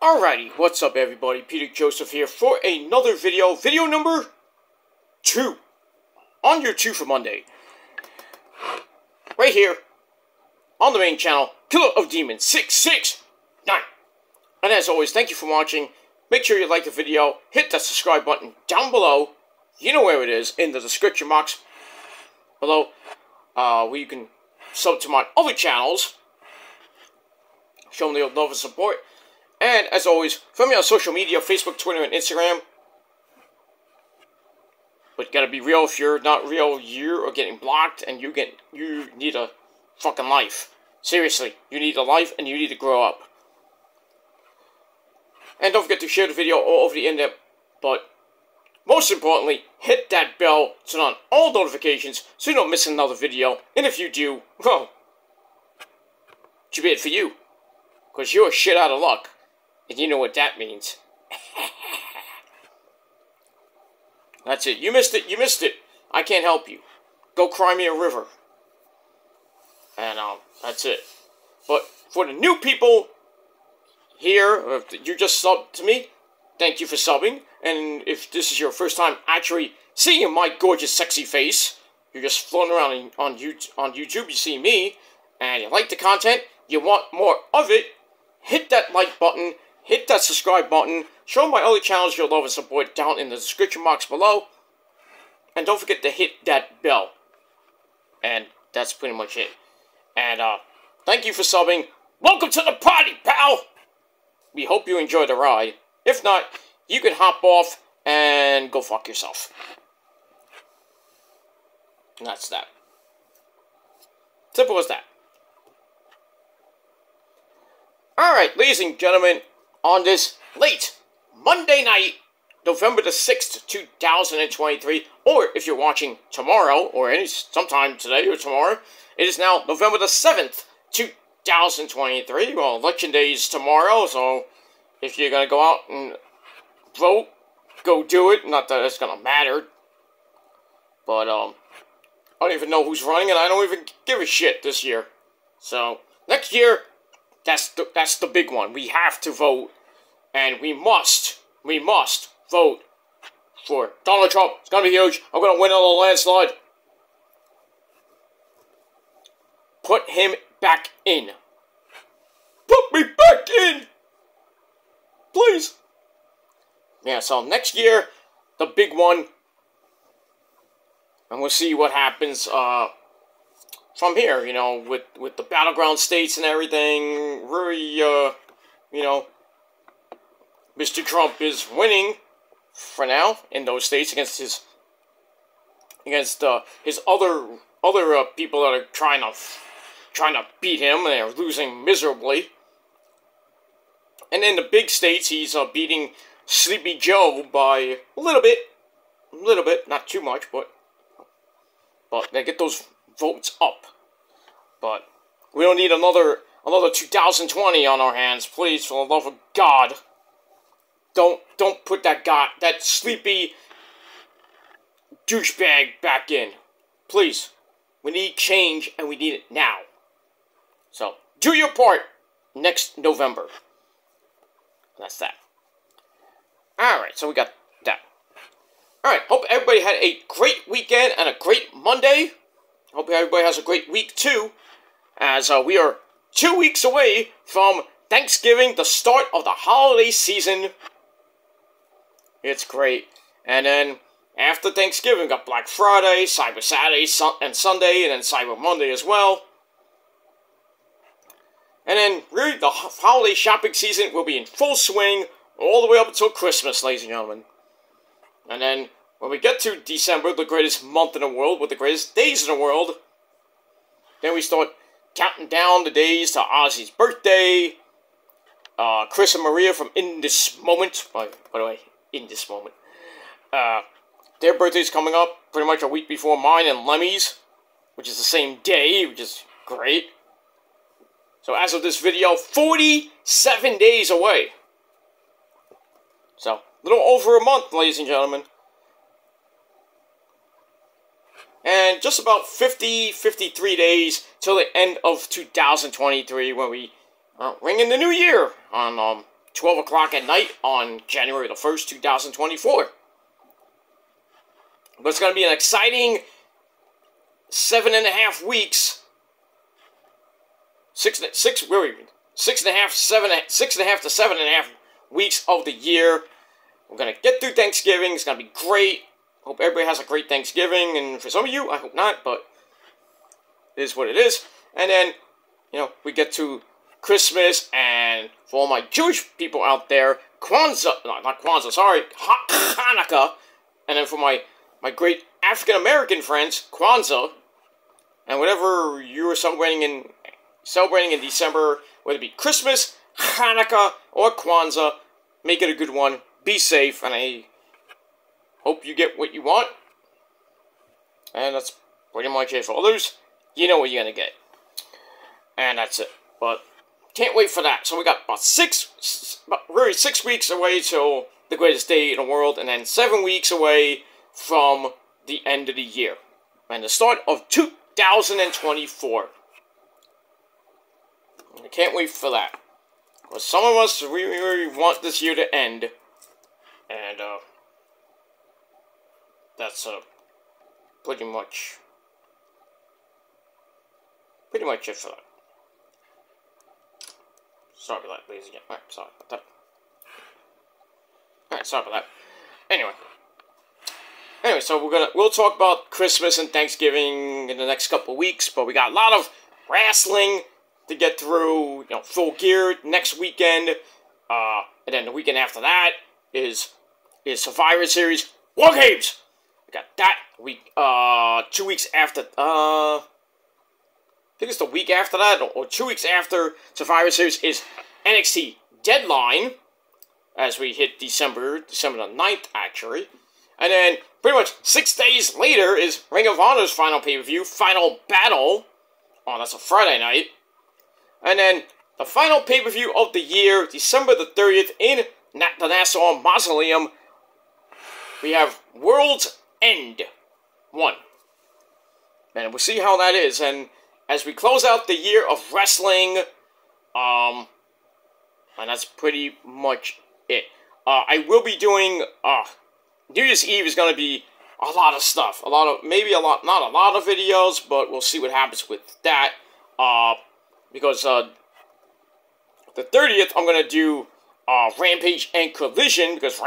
Alrighty, what's up everybody? Peter Joseph here for another video. Video number 2 on your 2 for Monday. Right here on the main channel, Killer of Demons 669. And as always, thank you for watching. Make sure you like the video, hit that subscribe button down below. You know where it is, in the description box below, where you can sub to my other channels. Show them the love and support. And, as always, follow me on social media, Facebook, Twitter, and Instagram. But you gotta be real. If you're not real, you are getting blocked, and you need a fucking life. Seriously, you need a life, and you need to grow up. And don't forget to share the video all over the internet, but most importantly, hit that bell, turn on all notifications, so you don't miss another video. And if you do, well, too bad for you, because you're shit out of luck. And you know what that means. That's it. You missed it. You missed it. I can't help you. Go cry me a river. And, that's it. But for the new people here, if you just subbed to me, thank you for subbing. And if this is your first time actually seeing my gorgeous, sexy face, you're just floating around on YouTube, you see me, and you like the content, you want more of it, hit that like button. Hit that subscribe button, show my other channels your love and support down in the description box below, and don't forget to hit that bell. And that's pretty much it. And, thank you for subbing. Welcome to the party, pal! We hope you enjoy the ride. If not, you can hop off and go fuck yourself. And that's that. Simple as that. Alright, ladies and gentlemen, on this late Monday night, November the 6th, 2023, or if you're watching tomorrow, or sometime today or tomorrow, it is now November the 7th, 2023. Well, election day is tomorrow, so if you're going to go out and vote, go do it. Not that it's going to matter, but I don't even know who's running, and I don't even give a shit this year. So, next year, that's the big one. We have to vote, and we must vote for Donald Trump. It's gonna be huge. I'm gonna win on a landslide. Put him back in. Put me back in! Please. Yeah, so next year, the big one, and we'll see what happens, from here, you know, with the battleground states and everything. Really, you know, Mr. Trump is winning for now in those states against his other people that are trying to beat him, and they're losing miserably. And in the big states, he's beating Sleepy Joe by a little bit, not too much, but they get those votes up. But we don't need another 2020 on our hands, please, for the love of God. Don't put that sleepy douchebag back in. Please. We need change, and we need it now. So, do your part next November. That's that. Alright, so we got that. Alright, hope everybody had a great weekend and a great Monday. Hope everybody has a great week, too, as we are 2 weeks away from Thanksgiving, the start of the holiday season. It's great. And then, after Thanksgiving, we got Black Friday, Cyber Saturday, and Sunday, and then Cyber Monday as well. And then, really, the holiday shopping season will be in full swing all the way up until Christmas, ladies and gentlemen. And then, when we get to December, the greatest month in the world, with the greatest days in the world, then we start counting down the days to Ozzy's birthday, Chris and Maria from In This Moment, by the way, In This Moment, their birthday's coming up pretty much a week before mine and Lemmy's, which is the same day, which is great. So as of this video, 47 days away. So, a little over a month, ladies and gentlemen. And just about 53 days till the end of 2023 when we ring in the new year on 12 o'clock at night on January the 1st, 2024. But it's going to be an exciting 7.5 weeks. 6.5 to 7.5 weeks of the year. We're going to get through Thanksgiving. It's going to be great. Hope everybody has a great Thanksgiving. And for some of you, I hope not, but it is what it is. And then, we get to Christmas, and for all my Jewish people out there, Hanukkah. And then for my great African-American friends, Kwanzaa. And whatever you're celebrating in December, whether it be Christmas, Hanukkah, or Kwanzaa, make it a good one. Be safe, and I hope you get what you want. And that's pretty much it for others. You know what you're going to get. And that's it. But can't wait for that. So we got about 6 weeks away till the greatest day in the world, and then 7 weeks away from the end of the year. And the start of 2024. I can't wait for that. Because some of us really want this year to end. And, that's, pretty much it for that. Sorry about that, ladies and gentlemen. Alright, sorry about that. Alright, sorry about that. Anyway, so we'll talk about Christmas and Thanksgiving in the next couple of weeks, but we got a lot of wrestling to get through, Full Gear next weekend, and then the weekend after that is Survivor Series War Games. We got that week, 2 weeks after, I think it's the week after that, or 2 weeks after Survivor Series is NXT Deadline, as we hit December the 9th, actually. And then, pretty much 6 days later is Ring of Honor's final pay-per-view, Final Battle. Oh, that's a Friday night. And then, the final pay-per-view of the year, December the 30th, in the Nassau Mausoleum, we have World's End 1. And we'll see how that is. And as we close out the year of wrestling, and that's pretty much it. I will be doing, New Year's Eve is going to be a lot of stuff. Not a lot of videos, but we'll see what happens with that. Because, the 30th, I'm going to do, Rampage and Collision, because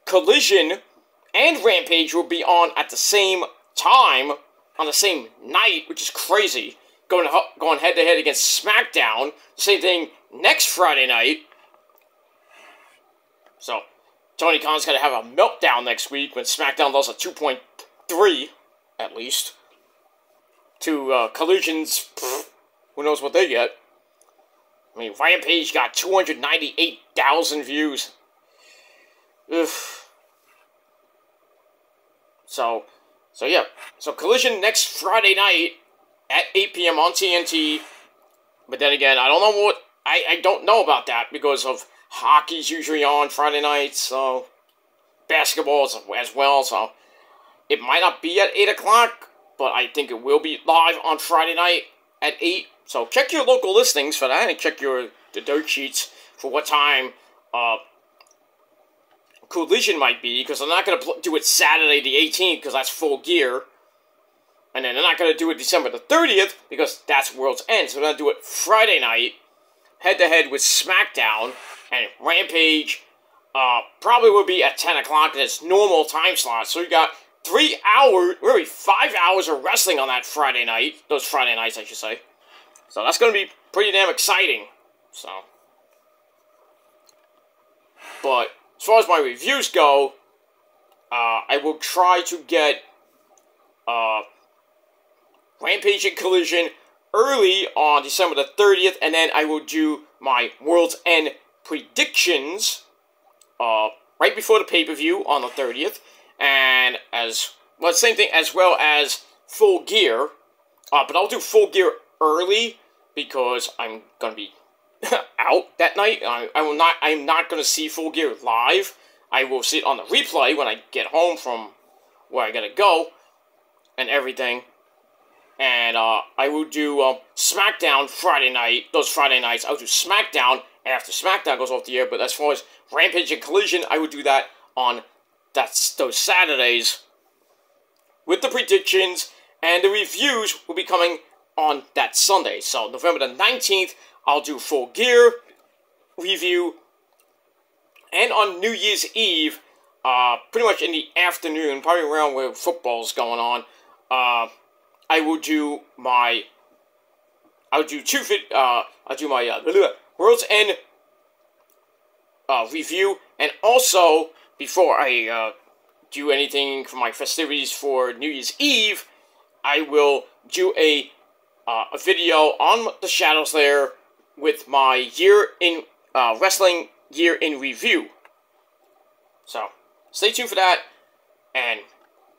Collision and Rampage will be on at the same time, on the same night, which is crazy. Going head-to-head against SmackDown. Same thing next Friday night. So, Tony Khan's going to have a meltdown next week when SmackDown does a 2.3, at least, to Collision's, who knows what they get. I mean, Rampage got 298,000 views. Ugh. So yeah. So Collision next Friday night at 8 p.m. on TNT. But then again, I don't know about that because of hockey's usually on Friday nights, so basketball as well, so it might not be at 8 o'clock, but I think it will be live on Friday night at 8. So check your local listings for that, and check the dirt sheets for what time Collision might be, because they're not going to do it Saturday the 18th, because that's Full Gear. And then they're not going to do it December the 30th, because that's World's End. So they're going to do it Friday night, head-to-head with SmackDown, and Rampage probably will be at 10 o'clock in its normal time slot. So you got 3 hours, really 5 hours of wrestling on that Friday night. Those Friday nights, I should say. So that's going to be pretty damn exciting. So, but as far as my reviews go, I will try to get Rampage and Collision early on December the 30th, and then I will do my World's End predictions right before the pay-per-view on the 30th, and same thing as well as Full Gear, but I'll do Full Gear early because I'm gonna be out that night. I'm not gonna see Full Gear live. I will see it on the replay when I get home from where I gotta go and everything. And I will do SmackDown Friday night. Those Friday nights, I'll do SmackDown after SmackDown goes off the air. But as far as Rampage and Collision, I would do that on those Saturdays with the predictions, and the reviews will be coming on that Sunday. So November the 19th, I'll do Full Gear review, and on New Year's Eve, pretty much in the afternoon, probably around where football's going on, I will do my, I'll do my World's End review, and also before I do anything for my festivities for New Year's Eve, I will do a video on the Shadows Lair with my wrestling year in review. So stay tuned for that, and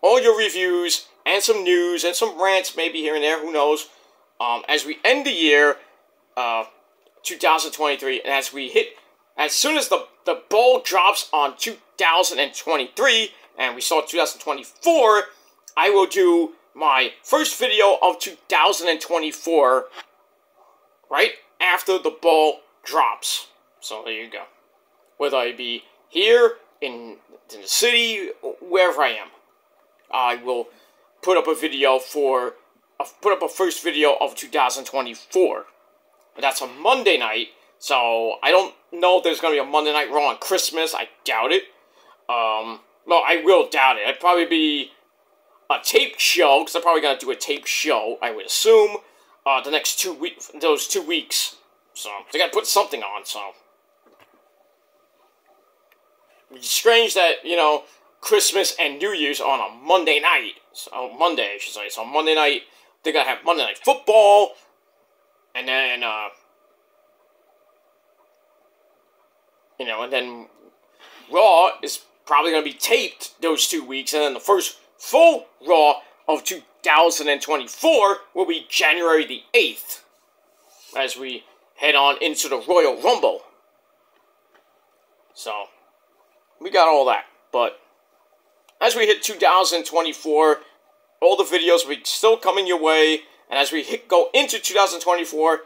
all your reviews and some news and some rants maybe here and there, who knows, as we end the year 2023, and as soon as the ball drops on 2023 and we start 2024, I will do my first video of 2024 right after the ball drops. So there you go. Whether I be here in the city, wherever I am, I will put up a video put up a first video of 2024. That's a Monday night, so I don't know if there's going to be a Monday Night Raw on Christmas. I doubt it. Well, I will doubt it. It'd probably be a taped show, because I'm probably going to do a taped show, I would assume, the next 2 weeks, those 2 weeks. So, they got to put something on, so. It's strange that, Christmas and New Year's are on a Monday night. So, Monday, I should say. So, Monday night, they're going to have Monday Night Football, and then, and then Raw is probably going to be taped those 2 weeks, and then the first full Raw of 2024 will be January the 8th, as we head on into the Royal Rumble. So, we got all that, but as we hit 2024, all the videos will be still coming your way, and as we go into 2024,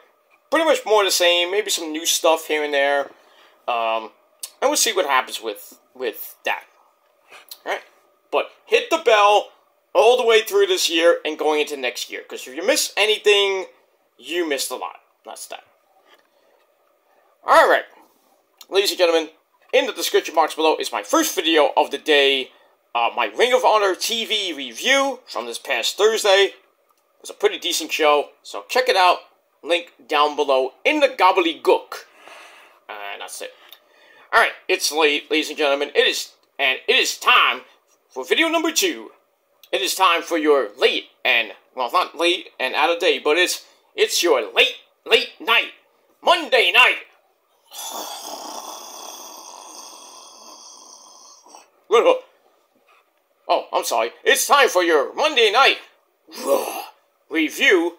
pretty much more the same, maybe some new stuff here and there, and we'll see what happens with that. Alright? But hit the bell all the way through this year and going into next year, because if you miss anything, you missed a lot. That's that. Alright, ladies and gentlemen, in the description box below is my first video of the day, my Ring of Honor TV review from this past Thursday. It was a pretty decent show, so check it out. Link down below in the gobbledygook. And that's it. Alright, it's late, ladies and gentlemen. It is time for video number 2. It is time for your late and, well, not late and out of date, but it's your late night, Monday night. Oh, I'm sorry. It's time for your Monday night review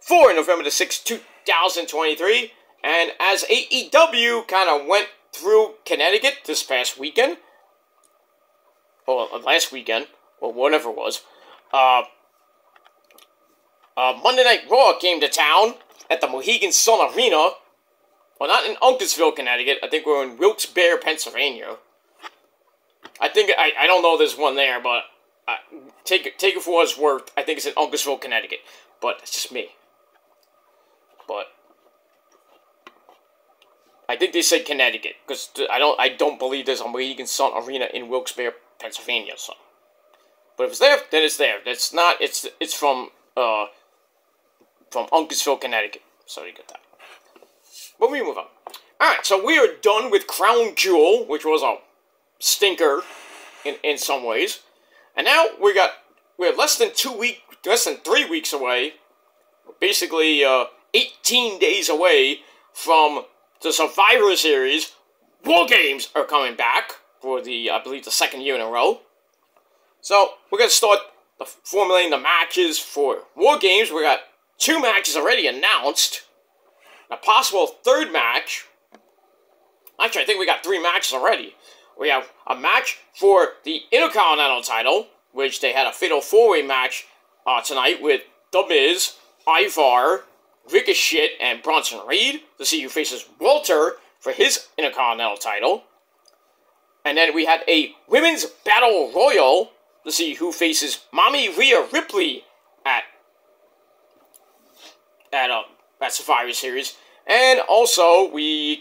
for November the 6th, 2023. And as AEW kind of went through Connecticut this past weekend, or last weekend, or whatever it was, Monday Night Raw came to town at the Mohegan Sun Arena. Well, not in Uncasville, Connecticut. I think we're in Wilkes-Barre, Pennsylvania. I don't know there's one there, but take it for what it's worth. I think it's in Uncasville, Connecticut. But it's just me. But I think they said Connecticut, because I don't believe there's a Mohegan Sun Arena in Wilkes-Barre, Pennsylvania. So, but if it's there, then it's there. It's not. It's from Uncasville, Connecticut. So you get that. But we move on. All right, so we are done with Crown Jewel, which was a stinker in some ways, and now we're less than 3 weeks away, basically 18 days away from the Survivor Series. War Games are coming back for I believe the second year in a row. So we're gonna start formulating the matches for War Games. We got 2 matches already announced. A possible third match. Actually, I think we got 3 matches already. We have a match for the Intercontinental title, which they had a fatal 4-way match tonight with The Miz, Ivar, Ricochet, and Bronson Reed to see who faces Walter for his Intercontinental title. And then we had a Women's Battle Royal to see who faces Mommy Rhea Ripley at Survivor Series. And also, well,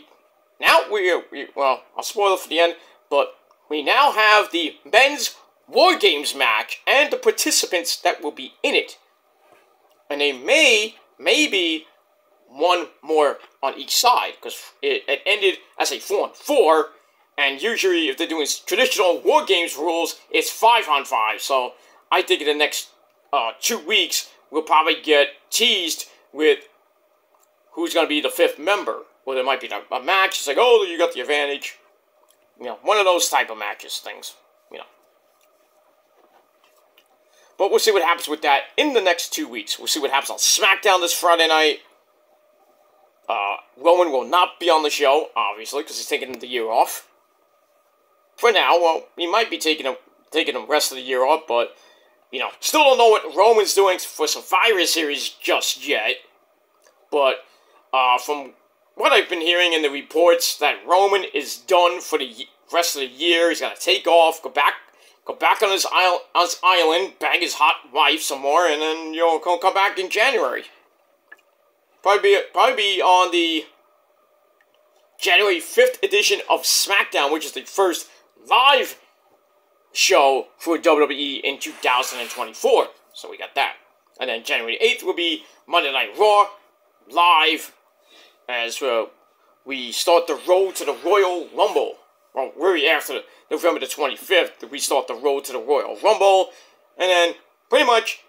I'll spoil it for the end, but we now have the Men's War Games match and the participants that will be in it. And they may be one more on each side, because it ended as a 4-on-4, and usually if they're doing traditional War Games rules, it's 5-on-5, so I think in the next 2 weeks, we'll probably get teased with who's going to be the 5th member. Or there might be a match, it's like, oh, you got the advantage. You know, one of those type of matches, things, you know. But we'll see what happens with that in the next 2 weeks. We'll see what happens on SmackDown this Friday night. Roman will not be on the show, obviously, because he's taking the year off. For now, well, he might be taking the rest of the year off, but, you know, still don't know what Roman's doing for Survivor Series just yet. But, from what I've been hearing in the reports, that Roman is done for the rest of the year. He's gonna take off, go back on his island, bang his hot wife some more, and then, you know, come back in January. Probably be on the January 5th edition of SmackDown, which is the first live show for WWE in 2024. So we got that. And then January 8th will be Monday Night Raw, live, as we start the road to the Royal Rumble. Well, really after November the 25th, we start the road to the Royal Rumble. And then, pretty much,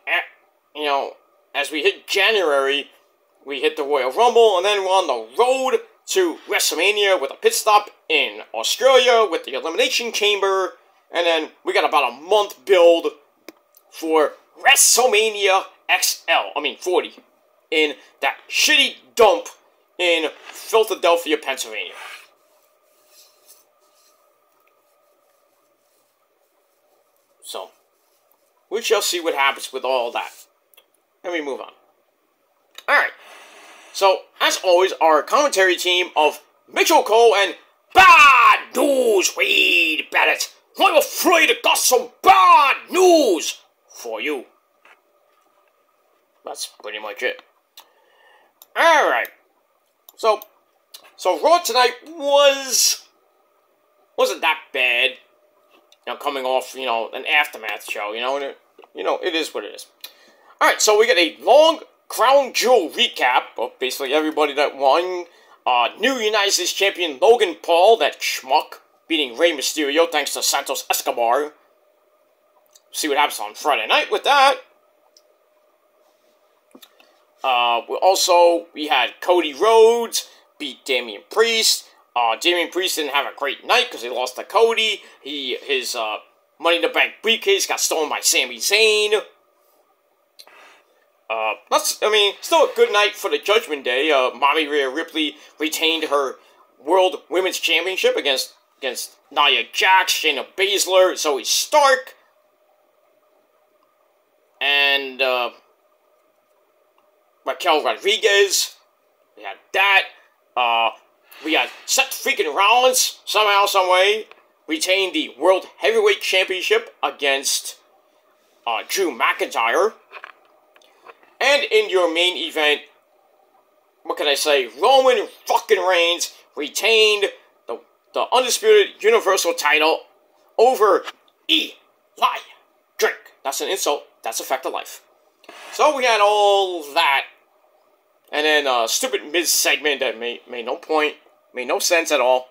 you know, as we hit January, we hit the Royal Rumble, and then we're on the road to WrestleMania with a pit stop in Australia with the Elimination Chamber. And then we got about a month build for WrestleMania 40, in that shitty dump in Philadelphia, Pennsylvania. So, we shall see what happens with all that. Let me move on. Alright. So, as always, our commentary team of Mitchell Cole and Bad News Reed Bennett. I'm afraid I got some bad news for you. That's pretty much it. Alright. So Raw tonight wasn't that bad. You know, coming off, you know, an Aftermath show, you know, and it is what it is. Alright, so we get a long Crown Jewel recap of basically everybody that won. New United States Champion Logan Paul, that schmuck, beating Rey Mysterio thanks to Santos Escobar. See what happens on Friday night with that. We had Cody Rhodes beat Damian Priest. Damian Priest didn't have a great night because he lost to Cody. His Money in the Bank briefcase got stolen by Sami Zayn. Still a good night for the Judgment Day. Mommy Rhea Ripley retained her World Women's Championship against Nia Jax, Shayna Baszler, Zoe Stark, and Raquel Rodriguez. We had that. We had Seth freaking Rollins, somehow, someway, retained the World Heavyweight Championship against Drew McIntyre. And in your main event, what can I say? Roman fucking Reigns retained the Undisputed Universal title over Eli Drake. That's an insult. That's a fact of life. So we had all that. And then a stupid Miz segment that made no point, made no sense at all.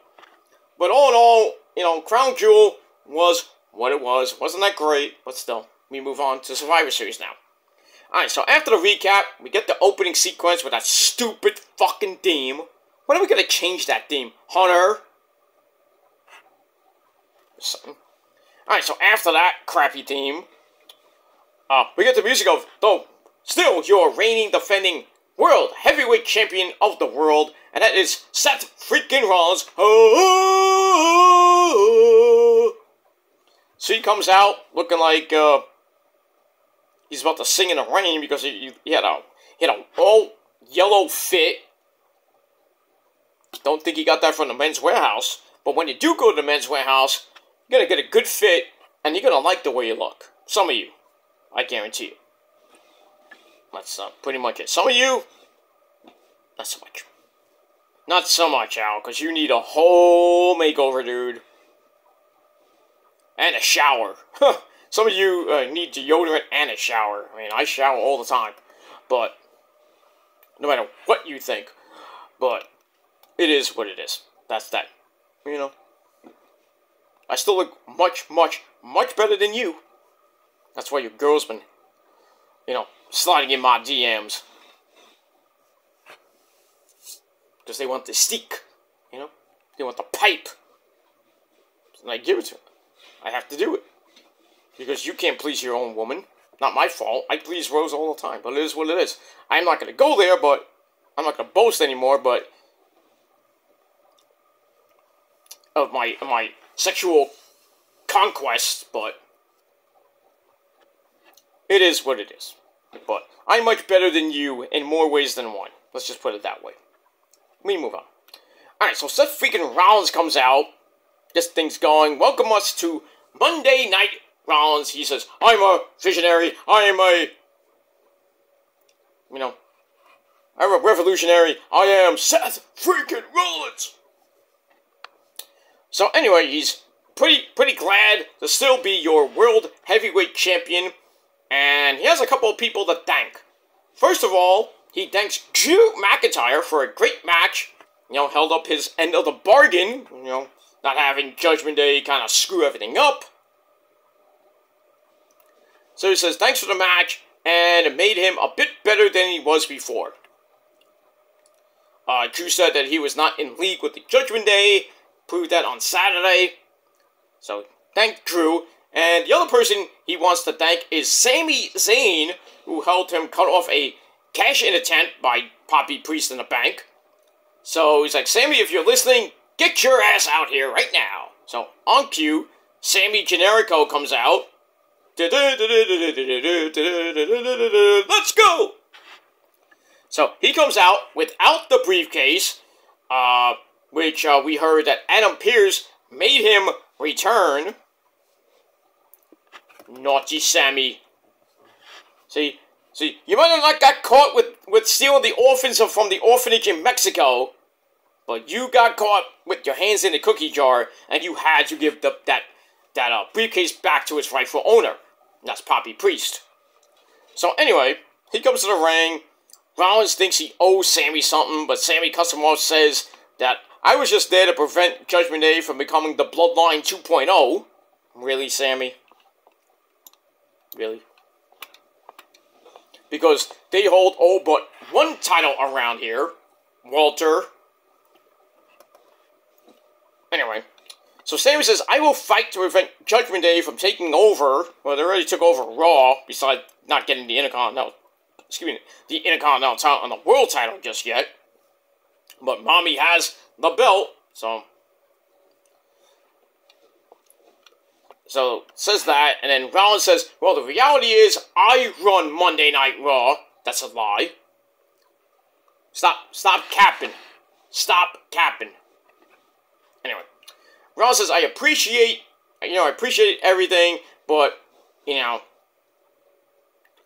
But all in all, you know, Crown Jewel was what it was. Wasn't that great, but still, we move on to Survivor Series now. Alright, so after the recap, we get the opening sequence with that stupid fucking theme. When are we gonna change that theme? Hunter? Alright, so after that crappy theme, we get the music of, though, still your reigning, defending World Heavyweight Champion of the world, and that is Seth freaking Rollins. So he comes out looking like, he's about to sing in the rain because he had a all yellow fit. Don't think he got that from the Men's Warehouse. But when you do go to the Men's Warehouse, you're going to get a good fit, and you're going to like the way you look. Some of you. I guarantee you. That's pretty much it. Some of you, not so much. Not so much, Al, because you need a whole makeover, dude. And a shower. Some of you need deodorant and a shower. I mean, I shower all the time. But, no matter what you think. But, it is what it is. That's that. You know. I still look much, much, much better than you. That's why your girl's been, you know, sliding in my DMs. Because they want the stick, you know? They want the pipe. And I give it to them. I have to do it. Because you can't please your own woman. Not my fault. I please Rose all the time. But it is what it is. I'm not going to go there, but I'm not going to boast anymore, but of my sexual conquest, but it is what it is. But I'm much better than you in more ways than one. Let's just put it that way. We move on. Alright, so Seth freaking Rollins comes out. This thing's going. Welcome us to Monday Night Rollins. He says, I'm a visionary. I'm a revolutionary. I am Seth freaking Rollins. So anyway, he's pretty glad to still be your World Heavyweight Champion. And he has a couple of people to thank. First of all, he thanks Drew McIntyre for a great match. You know, held up his end of the bargain. You know, not having Judgment Day kind of screw everything up. So he says, thanks for the match, and it made him a bit better than he was before. Drew said that he was not in league with the Judgment Day. Proved that on Saturday. So, thank Drew. And the other person he wants to thank is Sami Zayn, who helped him cut off a cash-in attempt by Poppy Priest in the bank. So, he's like, Sami, if you're listening, get your ass out here right now. So, on cue, Sammy Generico comes out. Let's go! So, he comes out without the briefcase, which we heard that Adam Pearce made him return. Naughty Sammy. See, you might have not got caught with stealing the orphans from the orphanage in Mexico, but you got caught with your hands in the cookie jar, and you had to give that briefcase back to its rightful owner. And that's Poppy Priest. So anyway, he comes to the ring. Rollins thinks he owes Sammy something, but Sammy cuts him off, says that I was just there to prevent Judgment Day from becoming the Bloodline 2.0. Really, Sammy? Really? Because they hold all but one title around here. Walter. Anyway. So Sammy says, I will fight to prevent Judgment Day from taking over. Well, they already took over Raw, besides not getting the Intercontinental title and the World title just yet. But Mommy has the belt, so says that, and then Rollins says, well, the reality is, I run Monday Night Raw. That's a lie. Stop capping. Stop capping. Anyway, Rollins says, I appreciate everything, but, I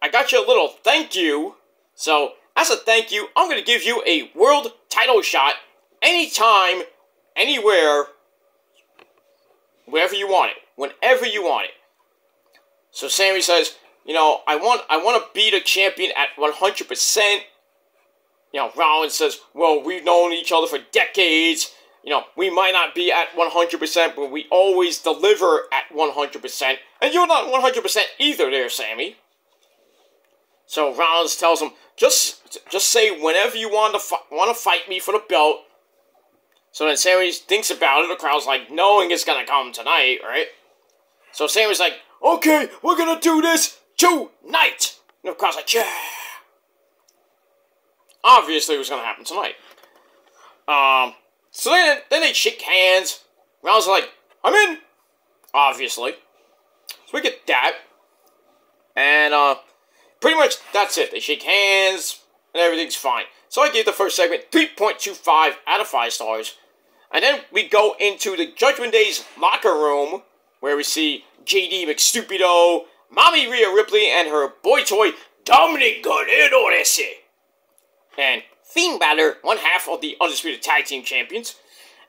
got you a little thank you. So, as a thank you, I'm going to give you a world title shot anytime, anywhere, wherever you want it, whenever you want it. So Sammy says, I want to be the champion at 100%. Rollins says, well, we've known each other for decades. We might not be at 100%, but we always deliver at 100%. And you're not 100% either there, Sammy. So Rollins tells him, just say whenever you want to fight me for the belt. So then Sammy thinks about it. The crowd's like, knowing it's going to come tonight, right? So Sammy's like, okay, we're going to do this tonight. And the crowd's like, yeah. Obviously it was going to happen tonight. So then they shake hands. Rollins is like, I'm in. Obviously. So we get that. And, pretty much that's it. They shake hands, and everything's fine. So I gave the first segment 3.25 out of 5 stars. And then we go into the Judgment Day's locker room, where we see JD McStupido, Mommy Rhea Ripley, and her boy toy, Dominic Guerrero. And Finn Balor, one half of the Undisputed Tag Team Champions.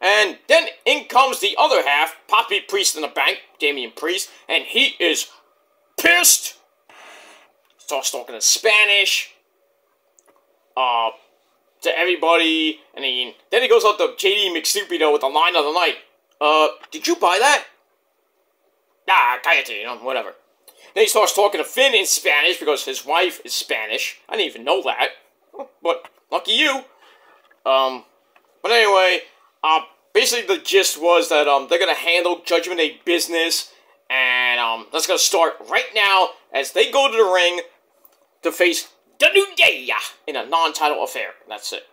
And then in comes the other half, Poppy Priest in the bank, Damian Priest, and he is pissed. Starts talking in Spanish. To everybody, and then he goes out to JD McStupido with the line of the night. Did you buy that? Nah, cállate, whatever. Then he starts talking to Finn in Spanish because his wife is Spanish. I didn't even know that, but lucky you. But anyway, basically the gist was that they're gonna handle Judgment Day business, and that's gonna start right now as they go to the ring to face The New Day in a non-title affair. That's it.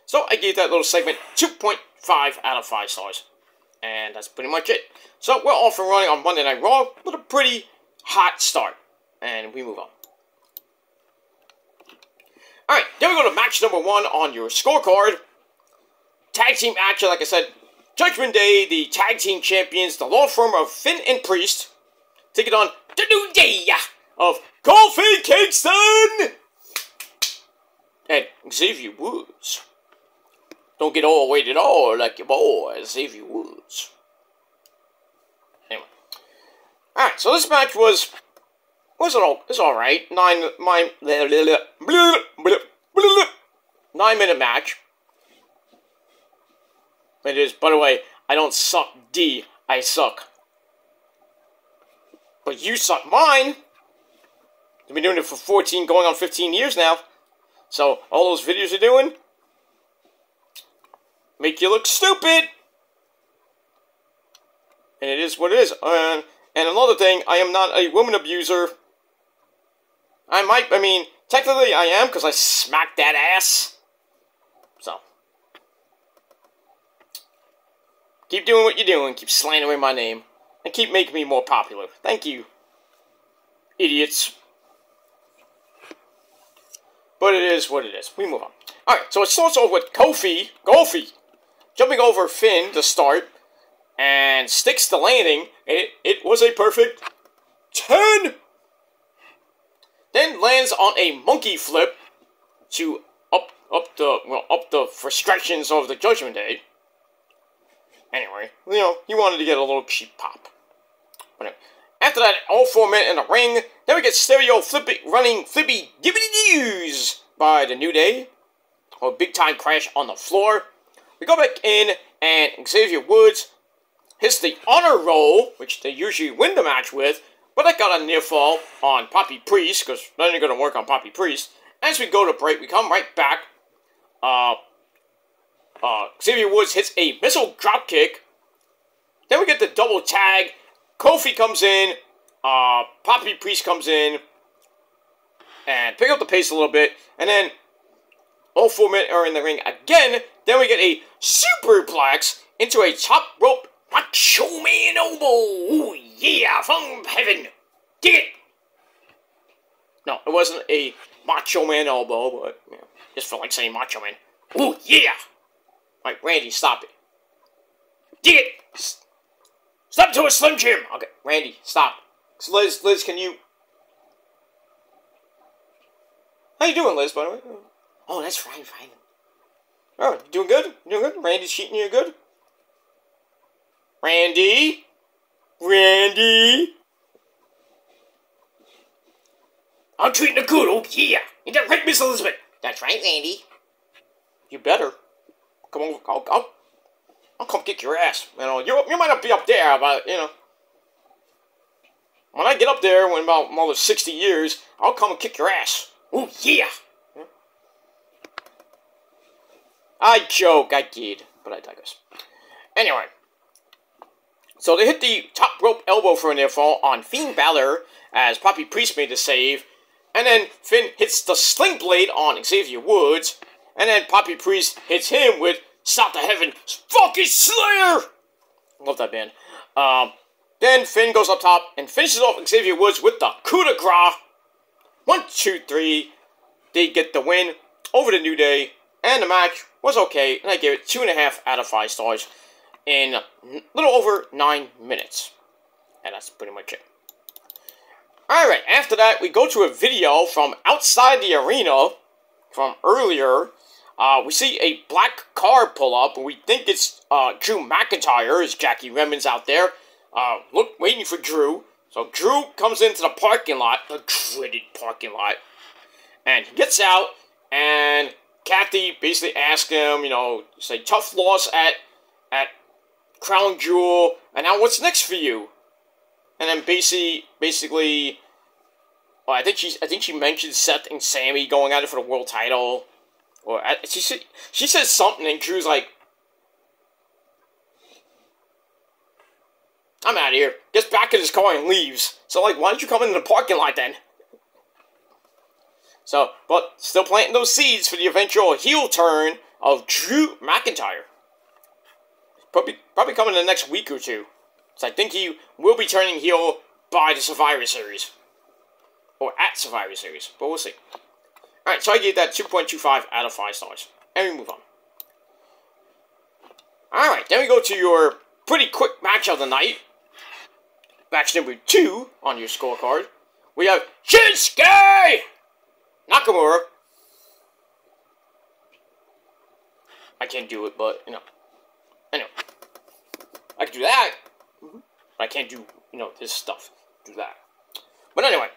So I gave that little segment 2.5 out of 5 stars. And that's pretty much it. So we're off and running on Monday Night Raw with a pretty hot start. And we move on. Alright, then we go to match number 1 on your scorecard. Tag team action, like I said. Judgment Day, the tag team champions, the law firm of Finn and Priest, taking on The New Day of Kofi Kingston and Xavier Woods. Don't get all weighted all like your boy, Xavier Woods. Anyway. Alright, so this match was alright. 9-minute match. It is, by the way, I don't suck D, I suck. But you suck mine. I've been doing it for 14, going on 15 years now. So, all those videos you're doing make you look stupid. And it is what it is. And another thing, I am not a woman abuser. Technically I am, because I smacked that ass. So. Keep doing what you're doing. Keep slandering my name. And keep making me more popular. Thank you. Idiots. But it is what it is. We move on. Alright, so it starts off with Kofi, jumping over Finn to start, and sticks the landing. It was a perfect 10! Then lands on a monkey flip to up the frustrations of the Judgment Day. Anyway, he wanted to get a little cheap pop. But anyway, after that, all 4 men in the ring. Then we get stereo running flippy dibbity doos by the New Day. A big time crash on the floor. We go back in, and Xavier Woods hits the honor roll, which they usually win the match with, but that got a near fall on Poppy Priest, because none are going to work on Poppy Priest. As we go to break, we come right back. Xavier Woods hits a missile dropkick. Then we get the double tag. Kofi comes in. Poppy Priest comes in. And pick up the pace a little bit. And then all 4 men are in the ring again. Then we get a superplex into a top rope Macho Man elbow. Ooh, yeah, from heaven. Dig it. No, it wasn't a Macho Man elbow, but just felt like saying Macho Man. Ooh, yeah. Alright, Randy, stop it. Dig it. Stop to a Slim Jim. Okay, Randy, stop. Liz, can you... How you doing, Liz, by the way? Oh, that's fine. Oh, you doing good? You doing good? Randy's cheating you good? Randy? I'm treating her good, oh yeah! Ain't that right, Miss Elizabeth? That's right, Randy. You better. Come on, I'll come kick your ass. You might not be up there, but, when I get up there in about another 60 years, I'll come and kick your ass. Oh, yeah! I joke, I kid, but I digress. Anyway, so they hit the top rope elbow for a near fall on Finn Balor as Poppy Priest made the save, and then Finn hits the sling blade on Xavier Woods, and then Poppy Priest hits him with Stop the Heaven fucking Slayer! Love that band. Then Finn goes up top and finishes off Xavier Woods with the coup de grace. 1, 2, 3. They get the win over the New Day, and the match was okay, and I gave it 2.5 out of 5 stars in a little over 9 minutes. And that's pretty much it. Alright, after that, we go to a video from outside the arena from earlier. We see a black car pull up, and we think it's Drew McIntyre, as Jackie Redmond's out there. Waiting for Drew. So Drew comes into the parking lot, the dreaded parking lot, and he gets out, and Kathy basically asks him, you know, say tough loss at Crown Jewel, and now what's next for you? And then basically, well, I think she mentioned Seth and Sammy going at it for the world title, or she says something, and Drew's like, I'm out of here. Gets back in his car and leaves. So, like, why don't you come into the parking lot then? So, but still planting those seeds for the eventual heel turn of Drew McIntyre. Probably coming in the next week or two. So I think he will be turning heel by the Survivor Series. Or at Survivor Series. But we'll see. Alright, so I gave that 2.25 out of 5 stars. And we move on. Alright, then we go to your pretty quick match of the night. Match number 2 on your scorecard. We have Shinsuke Nakamura. I can't do it, but, you know. Anyway. I can do that. I can't do, you know, this stuff. Do that. But anyway.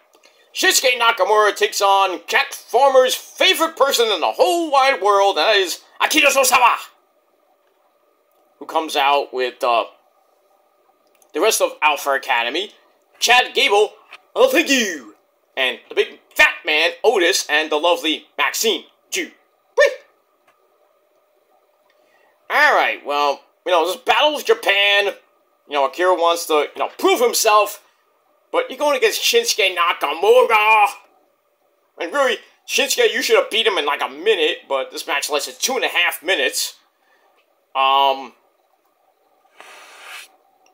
Shinsuke Nakamura takes on Jack Farmer's favorite person in the whole wide world, and that is Akira Tozawa, who comes out with the rest of Alpha Academy, Chad Gable, oh thank you, and the big fat man Otis, and the lovely Maxine Ju. Alright, well, you know, this Battle of Japan, you know, Akira wants to, you know, prove himself, but you're going against Shinsuke Nakamura. And really, Shinsuke, you should have beat him in like a minute, but this match lasted 2.5 minutes.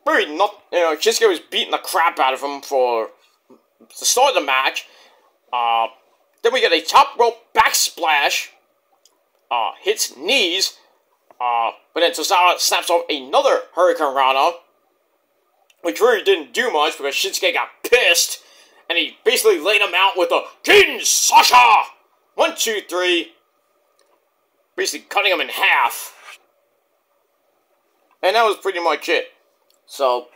Really not, you know, Shinsuke was beating the crap out of him for the start of the match. Then we get a top rope backsplash. Hits knees. But then Tozawa snaps off another Hurricane Rana, which really didn't do much because Shinsuke got pissed, and he basically laid him out with a King Sasha! 1, 2, 3. Basically cutting him in half. And that was pretty much it. So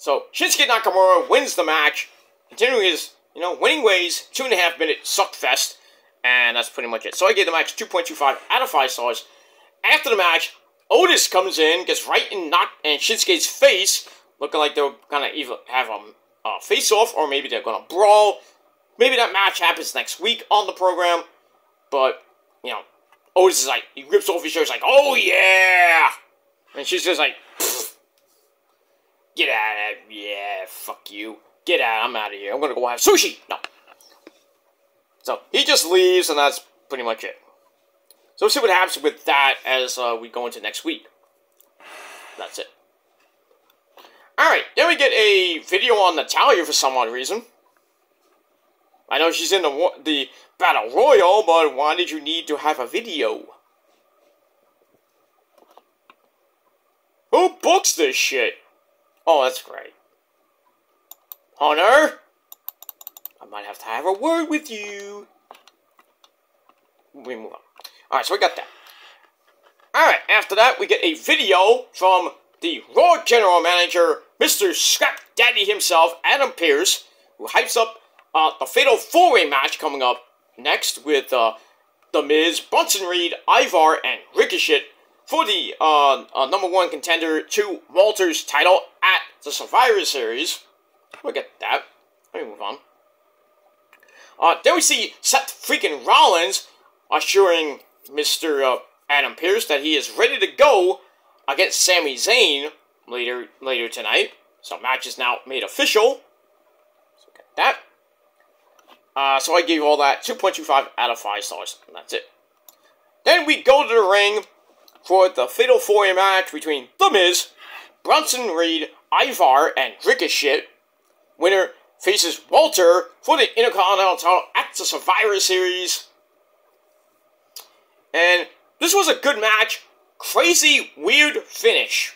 Shinsuke Nakamura wins the match, continuing his, you know, winning ways, 2.5 minute suck fest, and that's pretty much it. So I gave the match 2.25 out of 5 stars. After the match, Otis comes in, gets right in Shinsuke's face, looking like they're gonna either have a face-off, or maybe they're gonna brawl. Maybe that match happens next week on the program, but, you know, Otis is like, he rips off his shirt, he's like, oh yeah! And she's just like, get out of here, yeah, fuck you. Get out, I'm out of here, I'm gonna go have sushi! No. So, he just leaves, and that's pretty much it. So we'll see what happens with that as we go into next week. That's it. Alright, then we get a video on Natalya for some odd reason. I know she's in the Battle Royal, but why did you need to have a video? Who books this shit? Oh, that's great. Hunter? I might have to have a word with you. We move on. Alright, so we got that. Alright, after that, we get a video from the Raw General Manager, Mr. Scrap Daddy himself, Adam Pearce, who hypes up the Fatal 4-Way match coming up next with The Miz, Bronson Reed, Ivar, and Ricochet for the #1 contender to Walter's title at the Survivor Series. We'll get that. Let me move on. Then we see Seth freaking Rollins assuring Mr. Adam Pearce that he is ready to go against Sami Zayn later tonight. So match is now made official. So get that. So I gave all that 2.25 out of 5 stars. And that's it. Then we go to the ring for the Fatal 4-Way match between The Miz, Bronson Reed, Ivar, and Ricochet. Winner, faces Walter for the Intercontinental title at the Survivor Series. And this was a good match. Crazy, weird finish.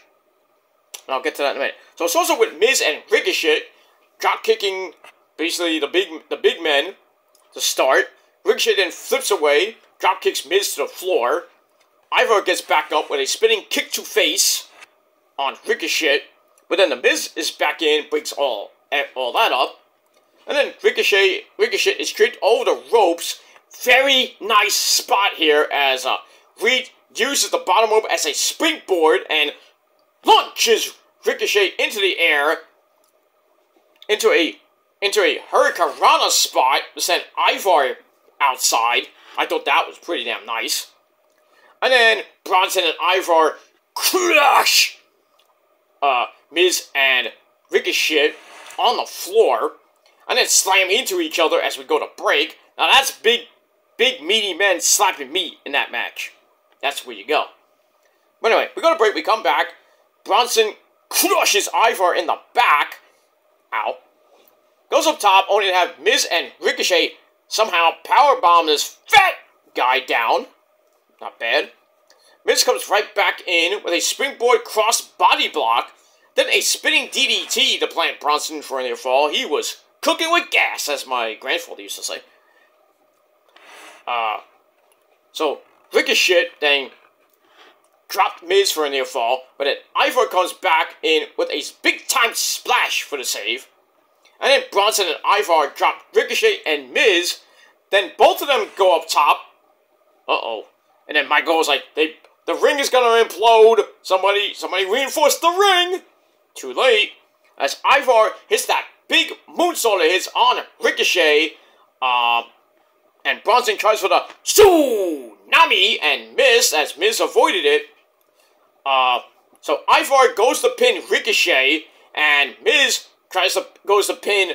And I'll get to that in a minute. So it's also with Miz and Ricochet drop kicking basically the big men to start. Ricochet then flips away, drop kicks Miz to the floor. Ivar gets back up with a spinning kick to face on Ricochet. But then the Miz is back in, breaks all that up. And then Ricochet is tripped over the ropes. Very nice spot here as Reed uses the bottom rope as a springboard and launches Ricochet into the air into a Hurricanrana spot to send Ivar outside. I thought that was pretty damn nice. And then Bronson and Ivar crush Miz and Ricochet on the floor and then slam into each other as we go to break. Now that's big meaty men slapping meat in that match. That's where you go. But anyway, we go to break, we come back. Bronson crushes Ivar in the back. Ow. Goes up top, only to have Miz and Ricochet somehow powerbomb this fat guy down. Not bad. Miz comes right back in with a springboard cross body block. Then a spinning DDT to plant Bronson for a near fall. He was cooking with gas, as my grandfather used to say. So Ricochet then dropped Miz for a near fall, but then Ivar comes back in with a big time splash for the save. And then Bronson and Ivar drop Ricochet and Miz. Then both of them go up top. And then Michael was like, the ring is gonna implode. Somebody reinforce the ring. Too late. As Ivar hits that big moonsault of his on Ricochet. And Bronson tries for the tsunami and missed as Miz avoided it. So Ivar goes to pin Ricochet and Miz goes to pin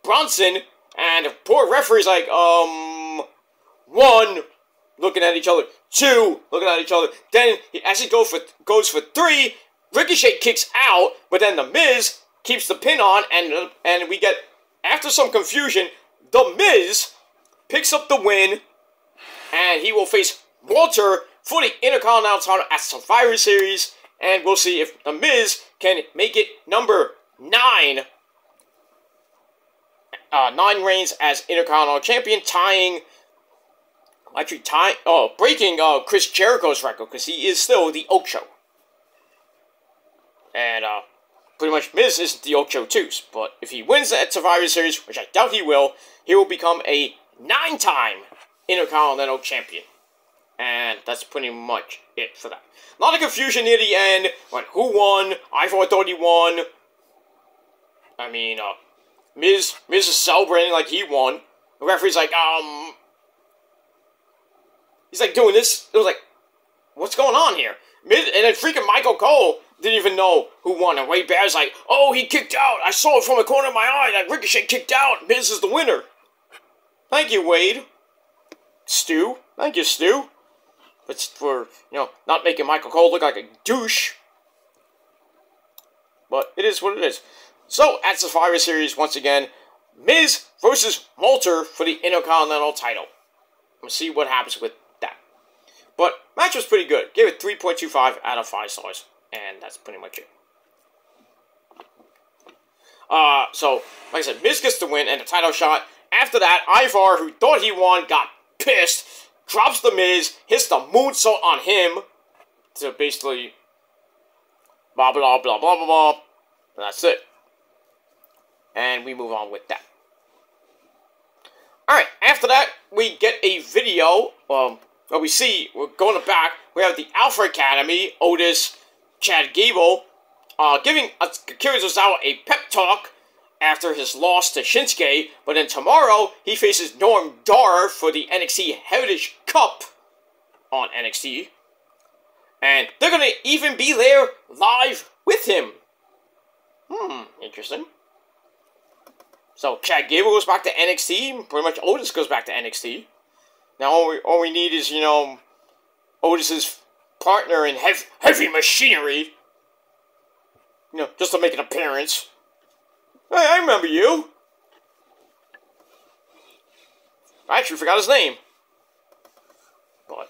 Bronson, and the poor referee's like, 1, looking at each other, 2, looking at each other. Then, as he goes for 3, Ricochet kicks out, but then the Miz keeps the pin on, and we get, after some confusion, the Miz picks up the win, and he will face Walter for the Intercontinental title at Survivor Series, and we'll see if the Miz can make it number 9 reigns as Intercontinental Champion, breaking Chris Jericho's record, because he is still the Ocho. And, pretty much Miz isn't the Ocho too, but if he wins at Survivor Series, which I doubt he will become a 9-time Intercontinental Champion. And that's pretty much it for that. A lot of confusion near the end, when who won, Ivar thought he won. I mean, Miz is celebrating like he won. The referee's like, he's like doing this. It was like, what's going on here? Miz, and then freaking Michael Cole didn't even know who won. And Wade Barrett's like, oh, he kicked out. I saw it from the corner of my eye that Ricochet kicked out. Miz is the winner. Thank you, Wade. Stu. Thank you, Stu. But for, not making Michael Cole look like a douche. But it is what it is. So, at Survivor Series, once again, Miz versus Walter for the Intercontinental title. We'll see what happens with that. But, match was pretty good. Gave it 3.25 out of 5 stars. And that's pretty much it. So, like I said, Miz gets the win and the title shot. After that, Ivar, who thought he won, got pissed. Drops the Miz, hits the moonsault on him. To basically, blah, blah, blah, blah, blah, blah. And that's it. And we move on with that. Alright, after that, we get a video. We're going back. We have the Alpha Academy, Otis, Chad Gable, giving Akira Tozawa a pep talk after his loss to Shinsuke. But then tomorrow, he faces Noam Dar for the NXT Heritage Cup on NXT. And they're going to even be there live with him. Interesting. So, Chad Gable goes back to NXT. Pretty much Otis goes back to NXT. Now, all we need is, Otis's partner in heavy machinery. Just to make an appearance. Hey, I remember you. I actually forgot his name. But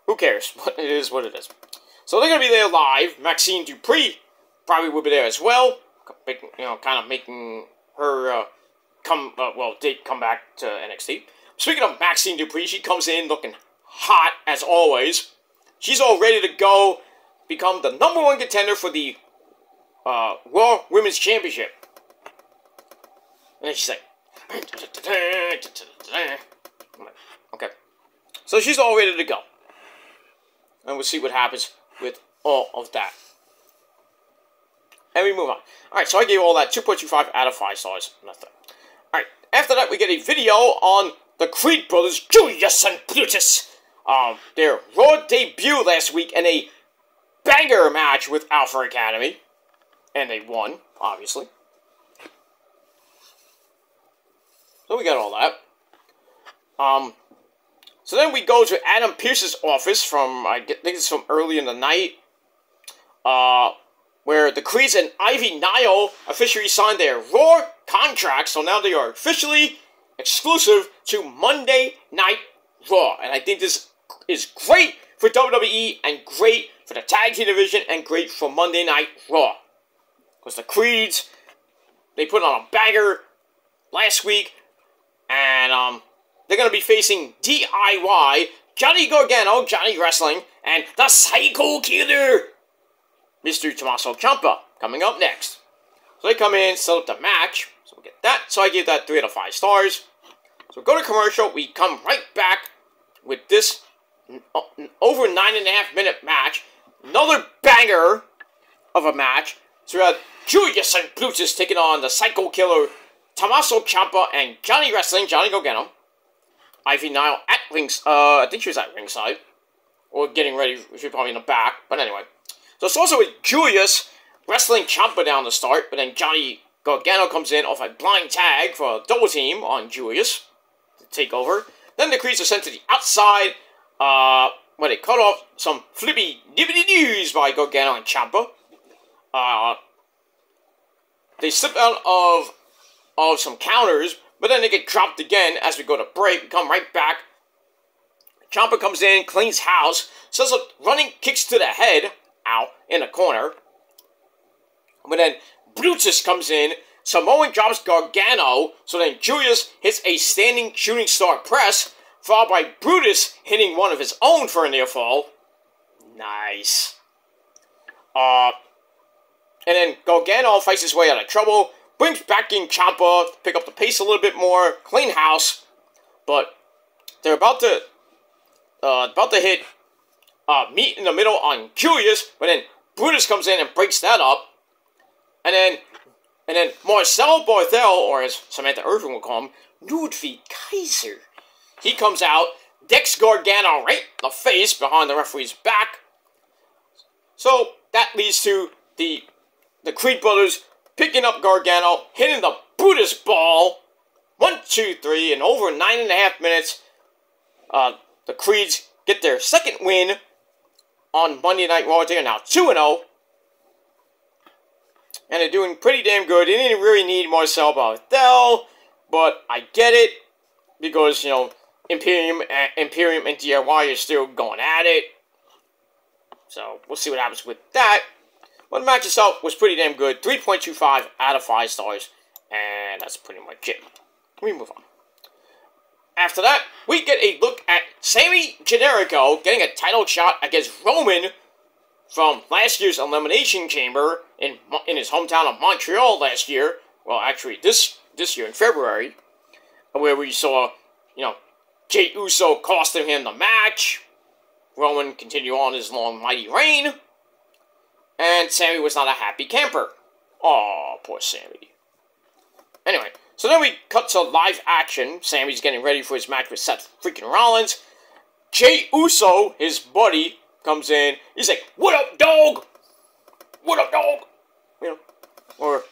who cares? But it is what it is. So they're going to be there live. Maxine Dupree probably will be there as well. Kind of making her come back to NXT. Speaking of Maxine Dupree, she comes in looking hot as always. She's all ready to go, become the #1 contender for the Raw Women's Championship. And then she's like, okay. So she's all ready to go. And we'll see what happens with all of that. And we move on. Alright, so I gave all that 2.25 out of 5 stars. Nothing. Alright, after that we get a video on the Creed brothers, Julius and Brutus. Their Raw debut last week in a banger match with Alpha Academy. And they won, obviously. So we got all that. So then we go to Adam Pearce's office from, I think it's from early in the night. Where the Creeds and Ivy Nile officially signed their Raw contract. So now they are officially exclusive to Monday Night Raw. And I think this is great for WWE and great for the tag team division and great for Monday Night Raw. Because the Creeds, they put on a banger last week. And they're going to be facing DIY, Johnny Gargano, Johnny Wrestling, and the Psycho Killer, Mr. Tommaso Ciampa, coming up next. So they come in, set up the match. So we get that. So I gave that 3 out of 5 stars. So go to commercial. We come right back with this over 9.5 minute match. Another banger of a match. So we had Julius and Brutus taking on the Psycho Killer, Tommaso Ciampa, and Johnny Wrestling, Johnny Gargano. Ivy Nile at ringside. I think she was at ringside. Or getting ready. She was probably in the back. But anyway. So it's also with Julius wrestling Ciampa down to start. But then Johnny Gargano comes in off a blind tag for a double team on Julius to take over. Then the Creeds are sent to the outside. Where they cut off some flippy dibbity doos by Gargano and Ciampa. They slip out of some counters, but then they get dropped again as we go to break. We come right back. Ciampa comes in, cleans house, sets up running kicks to the head, ow, in the corner. But then Brutus comes in, Samoan drops Gargano, so then Julius hits a standing shooting star press, followed by Brutus hitting one of his own for a near fall. Nice. And then Gargano fights his way out of trouble, brings back in Ciampa to pick up the pace a little bit more, clean house, but they're about to hit meet in the middle on Julius, but then Brutus comes in and breaks that up, and then Marcel Barthel, or as Samantha Irvin will call him, Ludwig Kaiser, he comes out, decks Gargano right in the face behind the referee's back. So that leads to the Creed brothers picking up Gargano, hitting the Brutus ball. 1, 2, 3, in over 9.5 minutes. The Creeds get their second win on Monday Night Raw. They are now 2-0. And they're doing pretty damn good. They didn't really need Marcel Barthel, but I get it. Because, you know, Imperium and DIY are still going at it. So, we'll see what happens with that. But the match itself was pretty damn good. 3.25 out of 5 stars. And that's pretty much it. We move on. After that, we get a look at Sammy Generico getting a title shot against Roman from last year's Elimination Chamber in his hometown of Montreal last year. Well, actually, this year in February. Where we saw, you know, Jey Uso costing him the match. Roman continue on his long, mighty reign. And Sammy was not a happy camper. Aw, poor Sammy. Anyway, so then we cut to live action. Sammy's getting ready for his match with Seth freaking Rollins. Jey Uso, his buddy, comes in. He's like, "What up, dog? What up, dog?" You know, or,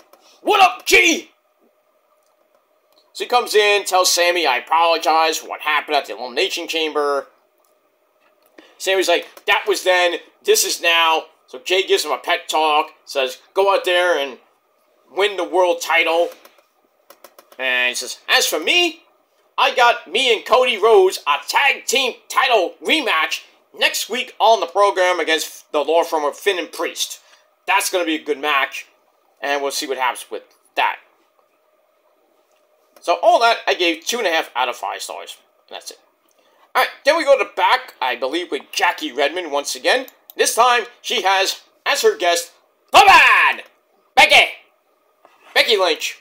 "What up, G?" So he comes in, tells Sammy, "I apologize for what happened at the Elimination Chamber." Sammy's like, "That was then, this is now." So Jey gives him a pep talk, says, "Go out there and win the world title." And he says, "As for me, I got me and Cody Rhodes a tag team title rematch next week on the program against the law firm of Finn and Priest. That's going to be a good match, and we'll see what happens with that. So all that, I gave 2.5 out of 5 stars. That's it. Alright, then we go to the back, I believe, with Jackie Redmond once again. This time, she has, as her guest, the man! Becky Lynch.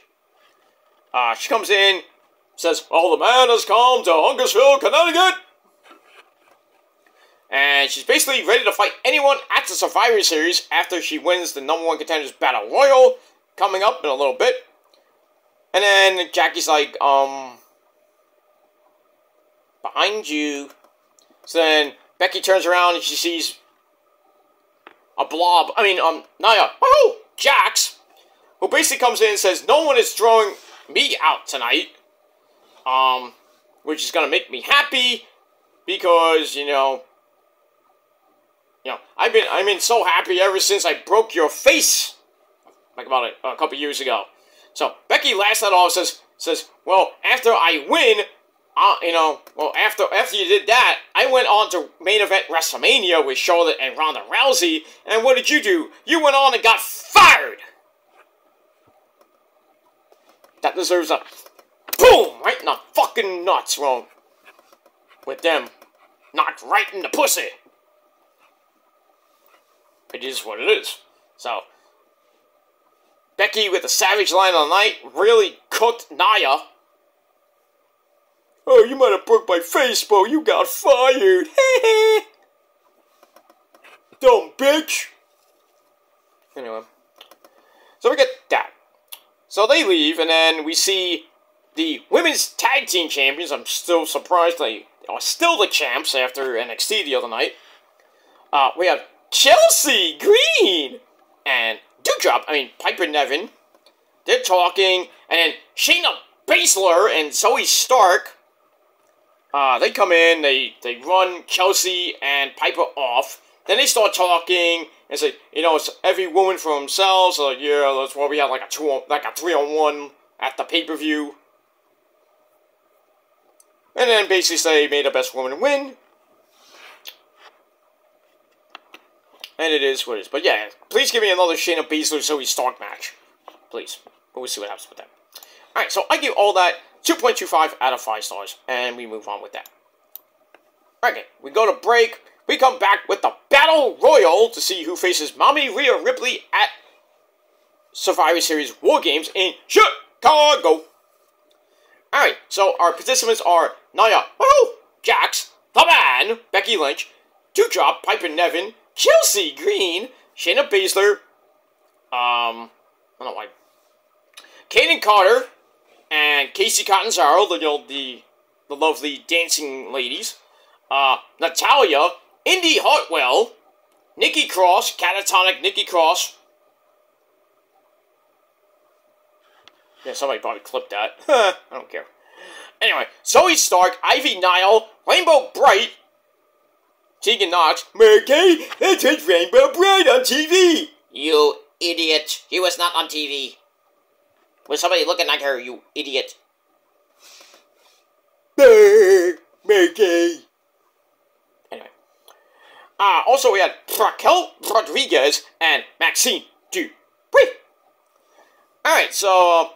She comes in, says, "Well, the man has come to Hungersville, Connecticut." And she's basically ready to fight anyone at the Survivor Series after she wins the #1 Contenders Battle Royal, coming up in a little bit. And then Jackie's like, behind you. So then Becky turns around and she sees a blob. Nia. Woohoo! Jax, who basically comes in and says, "No one is throwing me out tonight. Which is gonna make me happy because, I've been so happy ever since I broke your face, like about a couple years ago." So Becky laughs that off, says, "Well, after I win, after you did that, I went on to main event WrestleMania with Charlotte and Ronda Rousey, and what did you do? You went on and got fired." That deserves a boom right in the fucking nuts, wrong with them. Knocked right in the pussy. It is what it is. So, Becky with the Savage line of the night really cooked Nia. "Oh, you might have broke my face, but you got fired. Heh. Dumb bitch." Anyway. So we get that. So they leave, and then we see the women's tag team champions. I'm still surprised they are still the champs after NXT the other night. We have Chelsea Green and Piper Niven. They're talking, and then Shayna Baszler and Zoe Stark. They come in, they run Chelsea and Piper off. Then they start talking and say, it's every woman for themselves. So yeah, that's why we have like a 3-on-1 at the pay-per-view. And then basically say, "May the best woman win." And it is what it is. But yeah, please give me another Shayna Baszler Zoe Stark match. Please. But we'll see what happens with that. Alright, so I give all that 2.25 out of 5 stars. And we move on with that. Okay, we go to break. We come back with the Battle Royal to see who faces Mommy Rhea Ripley at Survivor Series War Games in Chicago. Alright, so our participants are Nia, Jax, the Man, Becky Lynch, Doudrop, Piper Niven, Chelsea Green, Shayna Baszler, I don't know why, Kaden Carter, and Casey Catanzaro, the lovely dancing ladies, Natalia, Indy Hartwell, Nikki Cross, Catatonic Nikki Cross. Yeah, somebody probably clipped that. I don't care. Anyway, Zoe Stark, Ivy Nile, Rainbow Bright, Tegan Knox, Mary Kay, it says Rainbow Bright on TV. You idiot. She was not on TV. Was somebody looking like her, you idiot. Mary Kay. Anyway. Also we had Raquel Rodriguez and Maxine Dupree. Alright, so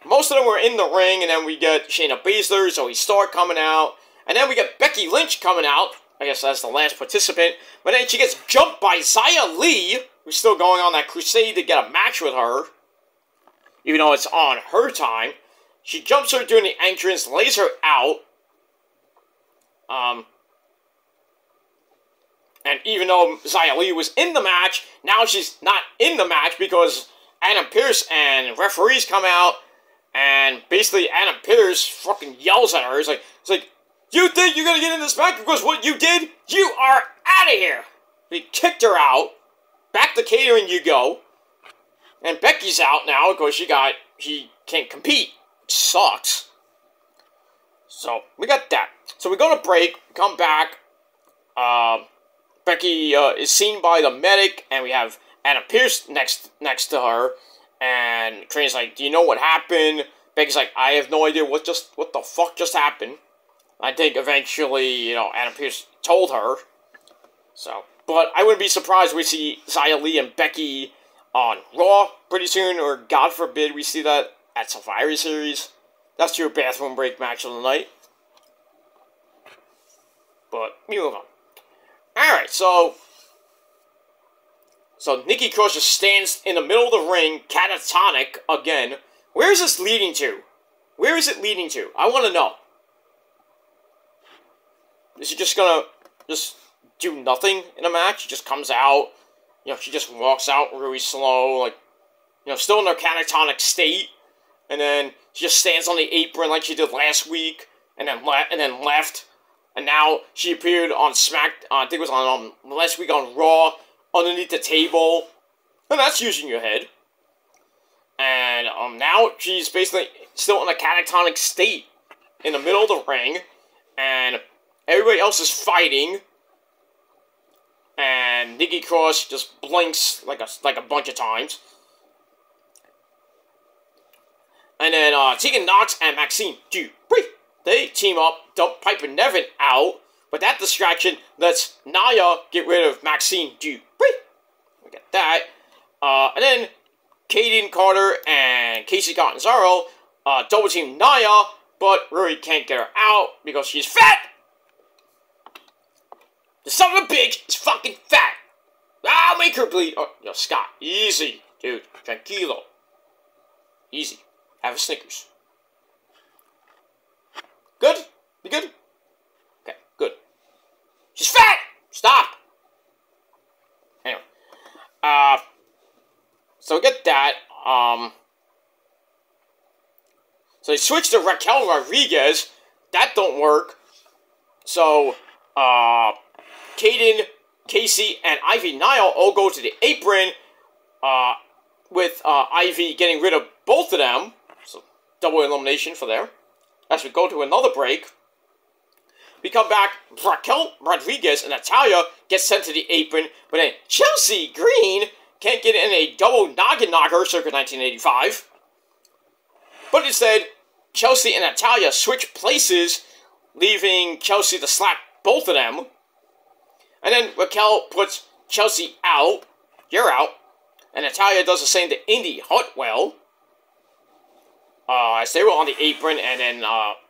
most of them were in the ring, and then we get Shayna Baszler, Zoe Stark coming out, and then we get Becky Lynch coming out. I guess that's the last participant. But then she gets jumped by Xia Li, who's still going on that crusade to get a match with her, even though it's on her time. She jumps her during the entrance, lays her out. And even though Xia Li was in the match, now she's not in the match because Adam Pearce and referees come out, and basically Adam Pearce fucking yells at her. It's like, "You think you're gonna get in this match because what you did? You are out of here!" He kicked her out. Back to catering you go. And Becky's out now because she can't compete. Which sucks. So, we got that. So we go to break, come back. Becky is seen by the medic, and we have Adam Pearce next to her. And Train's like, "Do you know what happened?" Becky's like, I have no idea what the fuck just happened. I think eventually, Adam Pearce told her. So, but I wouldn't be surprised we see Xia Li and Becky on Raw pretty soon, or God forbid we see that at Survivor Series. That's your bathroom break match of the night. But, we move on. Alright, so Nikki Cross just stands in the middle of the ring, catatonic again. Where is this leading to? Where is it leading to? I want to know. Is she just gonna do nothing in a match? She just comes out, she just walks out really slow, like, still in her catatonic state, and then she just stands on the apron like she did last week, and then left, and now she appeared on I think it was on last week on Raw, underneath the table, and that's using your head. And now she's basically still in a catatonic state in the middle of the ring, and everybody else is fighting, and Nikki Cross just blinks like a bunch of times. And then Tegan Nox and Maxine Dupri, they team up, dump Piper Niven out, but that distraction lets Nia get rid of Maxine Dupri. We get that. And then Kaden Carter and Casey Catanzaro double team Nia, but Rory can't get her out because she's fat! The son of a bitch is fucking fat! I'll make her bleed! Oh, Scott, easy, dude. Tranquilo. Easy. Have a Snickers. Good? You good? Okay, good. She's fat! Stop! Anyway. So we get that. So they switch to Raquel Rodriguez. That don't work. So, Kaden, Casey, and Ivy Nile all go to the apron, with Ivy getting rid of both of them. So, double elimination for there. As we go to another break, we come back, Raquel Rodriguez and Natalya get sent to the apron, but then Chelsea Green can't get in a double noggin knocker circa 1985. But instead, Chelsea and Natalya switch places, leaving Chelsea to slap both of them. And then Raquel puts Chelsea out. You're out. And Natalya does the same to Indy Hartwell. As they were on the apron, and then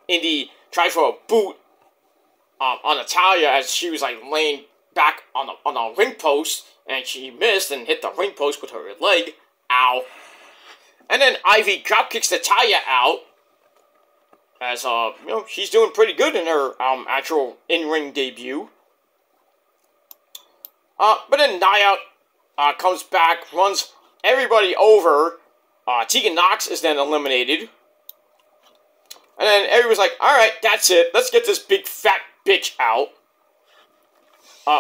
Indy tried for a boot on Natalya as she was like laying back on the ring post, and she missed and hit the ring post with her leg. Ow. And then Ivy dropkicks Natalya out. As she's doing pretty good in her actual in-ring debut. But then Nia comes back, runs everybody over. Tegan Nox is then eliminated. And then everybody's like, alright, that's it. Let's get this big fat bitch out.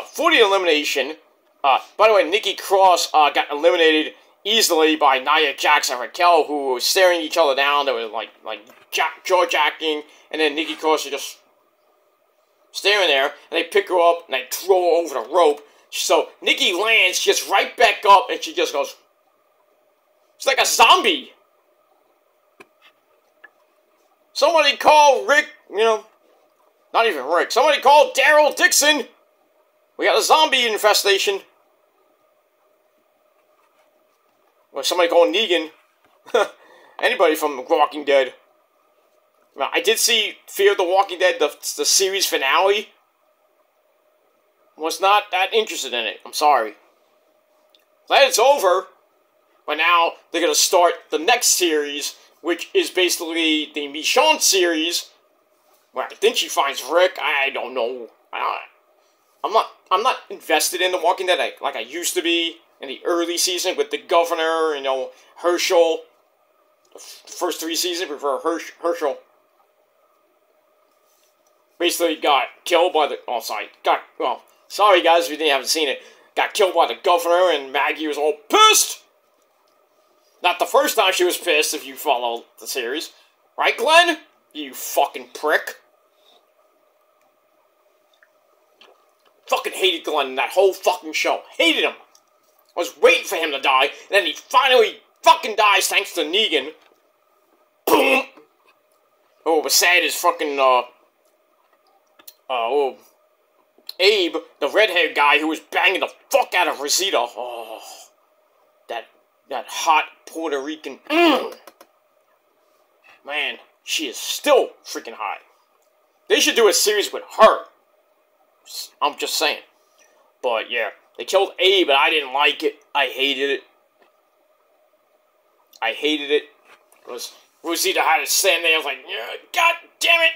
For the elimination, by the way, Nikki Cross got eliminated easily by Nia Jax and Raquel, who were staring each other down. They were like jaw-jacking. And then Nikki Cross was just staring there. And they pick her up and they throw her over the rope. So Nikki lands, she gets right back up, and she just goes... She's like a zombie. Somebody call Rick, not even Rick. Somebody call Daryl Dixon. We got a zombie infestation. Or somebody call Negan. Anybody from The Walking Dead. Now, I did see Fear of the Walking Dead, the series finale. Was not that interested in it. I'm sorry. Glad it's over. But now, they're going to start the next series, which is basically the Michonne series, where I think she finds Rick. I don't know. I'm not invested in The Walking Dead like I used to be in the early season with the governor, Herschel. The first 3 seasons before Herschel basically got killed by the... Oh, sorry. Sorry, guys, if you haven't seen it. Got killed by the governor, and Maggie was all pissed! Not the first time she was pissed, if you follow the series. Right, Glenn? You fucking prick. Fucking hated Glenn in that whole fucking show. Hated him. I was waiting for him to die, and then he finally fucking dies thanks to Negan. Boom! what was sad is fucking, Abe, the redhead guy who was banging the fuck out of Rosita. Oh, that hot Puerto Rican. Man, she is still freaking hot. They should do a series with her. I'm just saying. But yeah, they killed Abe, and I didn't like it. I hated it. Because Rosita had to stand there. I was like, yeah, God damn it.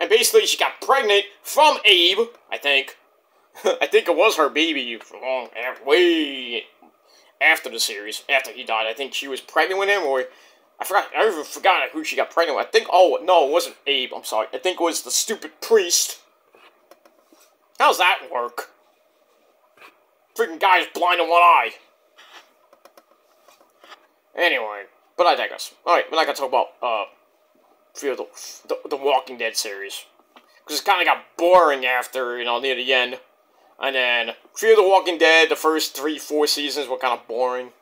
And basically, she got pregnant from Abe, I think. I think it was her baby way after the series, after he died. I think she was pregnant with him, or I even forgot who she got pregnant with. I think, oh, no, it wasn't Abe, I'm sorry. I think it was the stupid priest. How's that work? Freaking guy's blind in one eye. Anyway, but I digress. Alright, we're not gonna talk about, the Walking Dead series. Because it kind of got boring after, near the end. And then, Fear the Walking Dead, the first 3-4 seasons were kind of boring.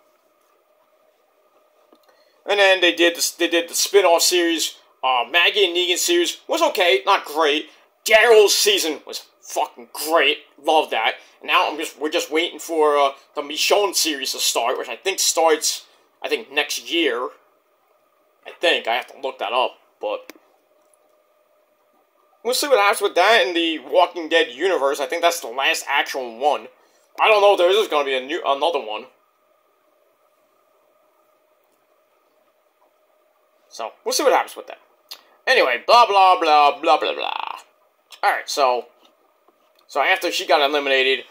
And then they did the spin-off series, Maggie and Negan series, was okay, not great. Daryl's season was fucking great, love that. And now we're just waiting for, the Michonne series to start, which I think starts, next year. I have to look that up, but we'll see what happens with that in the Walking Dead universe. I think that's the last actual one. I don't know if there is going to be another one. So, we'll see what happens with that. Anyway, blah, blah, blah, blah, blah, blah. Alright, so after she got eliminated,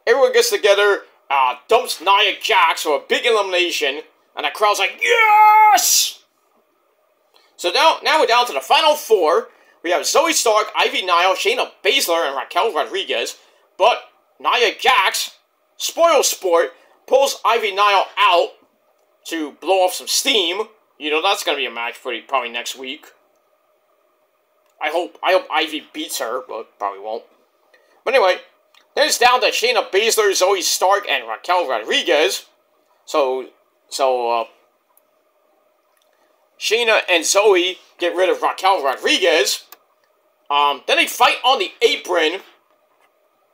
everyone gets together, dumps Nia Jax for a big elimination, and the crowd's like, yes! So now we're down to the final four. We have Zoe Stark, Ivy Nile, Shayna Baszler, and Raquel Rodriguez. But Nia Jax, spoil sport, pulls Ivy Nile out to blow off some steam. That's going to be a match probably next week. I hope Ivy beats her, but probably won't. But anyway, then it's down to Shayna Baszler, Zoe Stark, and Raquel Rodriguez. So Shayna and Zoe get rid of Raquel Rodriguez. Then they fight on the apron.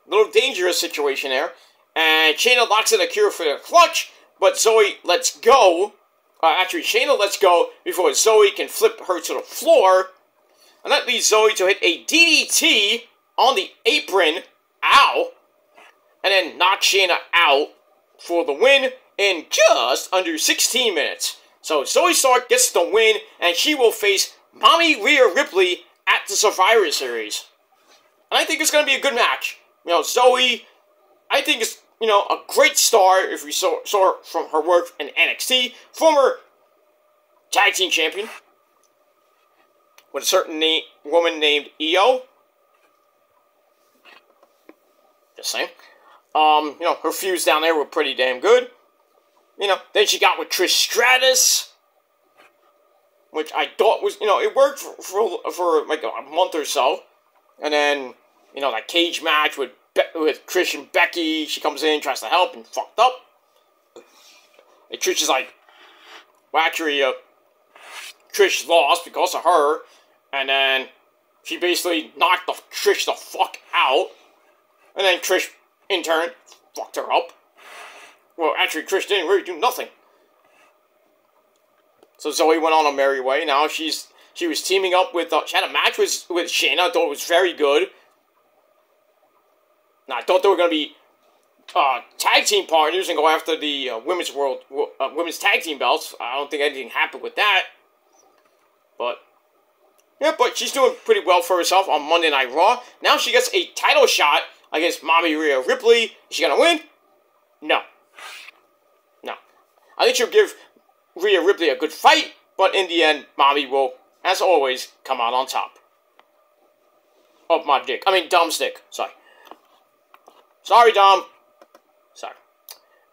Little dangerous situation there. And Shayna locks in a cure for the clutch, but Zoe lets go. Actually, Shayna lets go before Zoe can flip her to the floor. And that leads Zoe to hit a DDT on the apron. Ow! And then knock Shayna out for the win in just under 16 minutes. So Zoe Stark gets the win, and she will face Mommy Rhea Ripley at the Survivor Series. And I think it's going to be a good match. Zoe, I think is, a great star if we saw her from her work in NXT. Former tag team champion with a certain woman named Io. Just saying. Her feuds down there were pretty damn good. Then she got with Trish Stratus, which I thought was, it worked for like a month or so. And then, that cage match with Trish and Becky, she comes in, tries to help, and fucked up. And Trish is like, well, actually, Trish lost because of her, and then she basically knocked Trish the fuck out, and then Trish, in turn, fucked her up. Well, actually, Trish didn't really do nothing. So Zoe went on a merry way. Now she was teaming up with, she had a match with Shayna. I thought it was very good. Now, I thought they were going to be tag team partners and go after the women's tag team belts. I don't think anything happened with that. But, yeah, but she's doing pretty well for herself on Monday Night Raw. Now she gets a title shot against Mommy Rhea Ripley. Is she going to win? No. I think she'll give Rhea Ripley a good fight, but in the end, Mommy will, as always, come out on top. Of my dick. Dom's dick. Sorry, Dom. Sorry.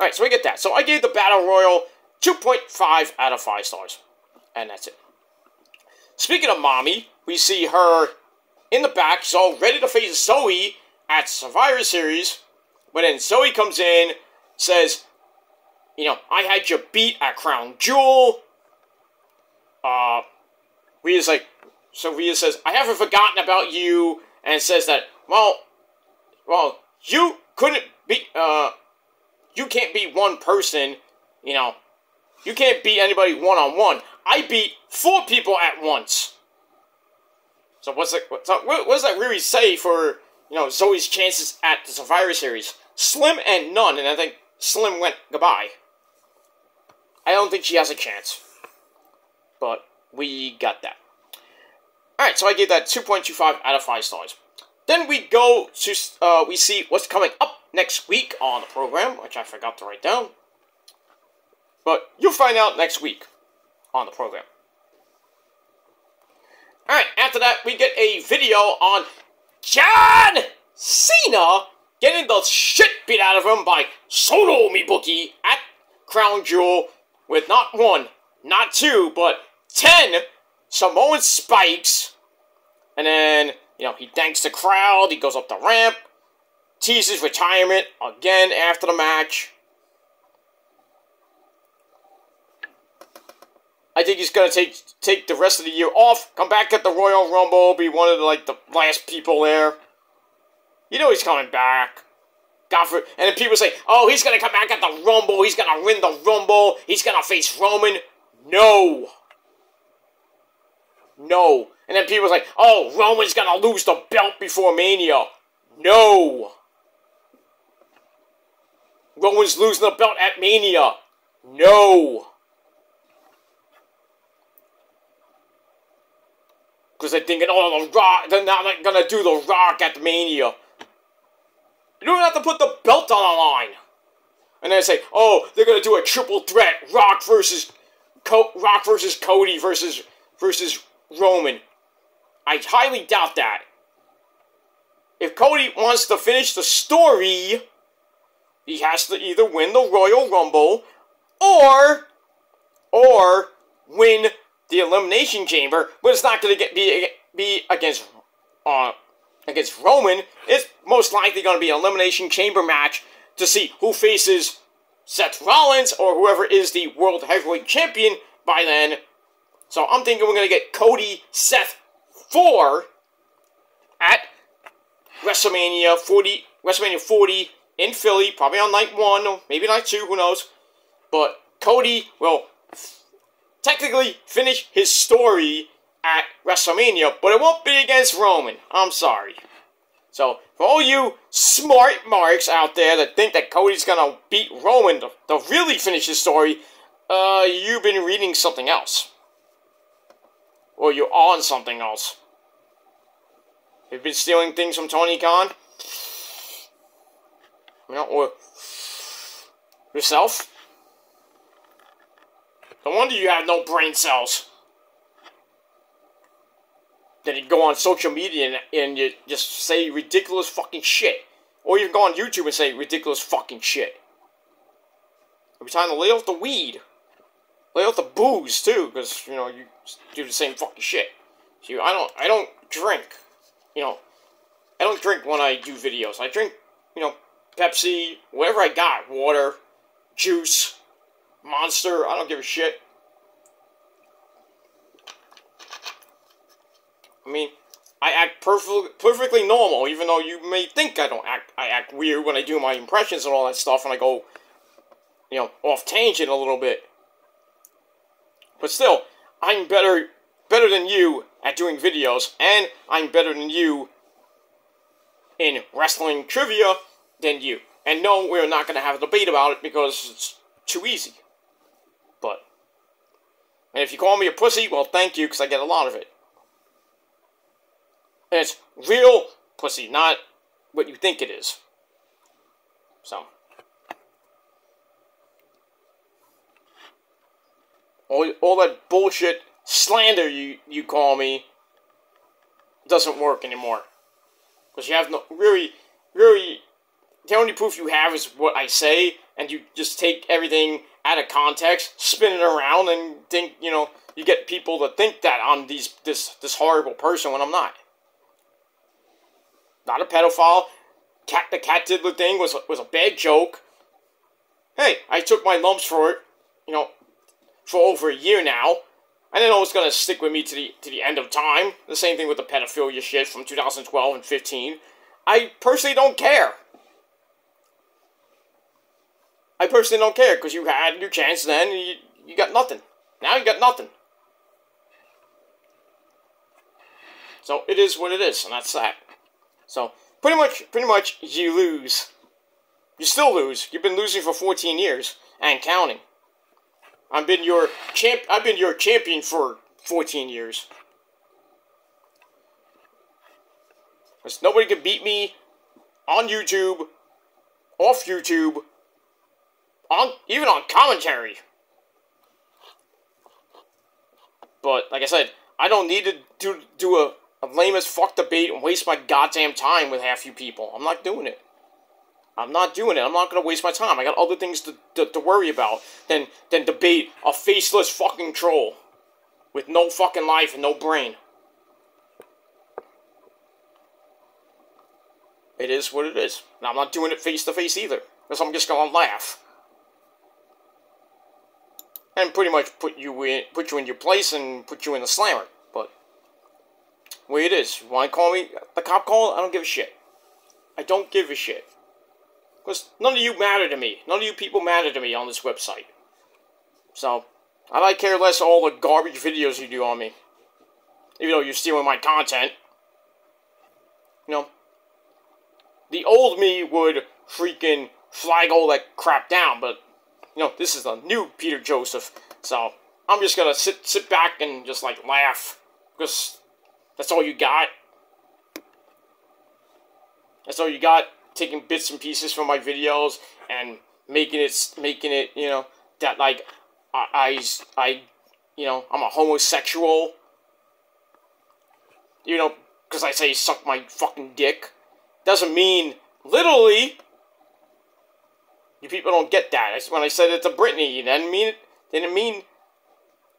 Alright, so we get that. So I gave the Battle Royal 2.5 out of 5 stars. And that's it. Speaking of Mommy, we see her in the back. She's all ready to face Zoe at Survivor Series. But then Zoe comes in, says, I had you beat at Crown Jewel. Rhea's like, so Rhea says, I haven't forgotten about you, and says that, well, you couldn't be, you can't be one person, you know, you can't beat anybody one-on-one. I beat 4 people at once. So what does that really say for, you know, Zoe's chances at the Survivor Series? Slim and none, and I think Slim went goodbye. I don't think she has a chance. But we got that. Alright, so I gave that 2.25 out of 5 stars. Then we go to, we see what's coming up next week on the program, which I forgot to write down. But you'll find out next week on the program. Alright, after that, we get a video on John Cena getting the shit beat out of him by Solo Mibuki at Crown Jewel with not 1, not 2, but 10 Samoan spikes. And then, you know, he thanks the crowd, he goes up the ramp, teases retirement again after the match. I think he's gonna take the rest of the year off, come back at the Royal Rumble, be one of the last people there. You know he's coming back. And then people say, oh, he's gonna come back at the Rumble, he's gonna win the Rumble, he's gonna face Roman. No. No. And then people say, oh, Roman's gonna lose the belt before Mania. No. Roman's losing the belt at Mania. No. Because they're thinking, oh, The Rock, they're not gonna do The Rock at the Mania. You don't have to put the belt on the line. And then say, oh, they're gonna do a triple threat, Rock versus Cody versus Roman. I highly doubt that. If Cody wants to finish the story, he has to either win the Royal Rumble or win the Elimination Chamber, but it's not going to be against Roman. It's most likely going to be an Elimination Chamber match to see who faces Seth Rollins or whoever is the World Heavyweight Champion by then. So I'm thinking we're going to get Cody, Seth 4 at WrestleMania 40 in Philly, probably on night 1, or maybe night 2, who knows. But Cody will technically finish his story at WrestleMania, but it won't be against Roman. I'm sorry. So, for all you smart marks out there that think that Cody's gonna beat Roman to really finish his story, you've been reading something else. Or you're on something else. You've been stealing things from Tony Khan? You know, or yourself? No wonder you have no brain cells. Then you go on social media and you just say ridiculous fucking shit. Or you can go on YouTube and say ridiculous fucking shit. Every time to lay off the weed. Lay off the booze, too, because, you know, you do the same fucking shit. See, I don't drink. You know, I don't drink when I do videos. I drink, you know, Pepsi, whatever I got. Water, juice, Monster, I don't give a shit. I mean, I act perfectly normal, even though you may think I don't act. I act weird when I do my impressions and all that stuff, and I go, you know, off tangent a little bit. But still, I'm better than you at doing videos, and I'm better than you in wrestling trivia than you. And no, we're not going to have a debate about it because it's too easy. But, and if you call me a pussy, well, thank you, because I get a lot of it. And it's real pussy, not what you think it is. So. All that bullshit slander you call me doesn't work anymore. Because you have no, really, the only proof you have is what I say, and you just take everything out of context, spin it around, and think, you know, you get people to think that I'm this horrible person when I'm not. Not a pedophile. The cat diddler thing was a bad joke. Hey, I took my lumps for it, you know, for over a year now. I didn't know it was gonna stick with me to the end of time. The same thing with the pedophilia shit from 2012 and 15. I personally don't care. I personally don't care, because you had your chance then, and you got nothing. Now you got nothing. So it is what it is, and that's that. So pretty much, you lose. You still lose. You've been losing for 14 years and counting. I've been your champion for 14 years. Because nobody can beat me on YouTube, off YouTube, even on commentary. But like I said, I don't need to do a lame as fuck debate and waste my goddamn time with half you people. I'm not doing it. I'm not doing it. I'm not going to waste my time. I got other things to worry about than debate a faceless fucking troll with no fucking life and no brain. It is what it is. And I'm not doing it face to face either, because I'm just going to laugh. And pretty much put you in your place and put you in the slammer. But the way it is. You want to call me the cop call? I don't give a shit. I don't give a shit. Because none of you matter to me. None of you people matter to me on this website. So, I like care less all the garbage videos you do on me. Even though you're stealing my content. You know, the old me would freaking flag all that crap down, but, you know, this is the new Peter Joseph. So, I'm just gonna sit back and just, like, laugh. Because that's all you got. That's all you got. Taking bits and pieces from my videos and making it, you know, that, like, you know, I'm a homosexual. You know, because I say suck my fucking dick. Doesn't mean, literally, you people don't get that. When I said it to Brittany, you didn't mean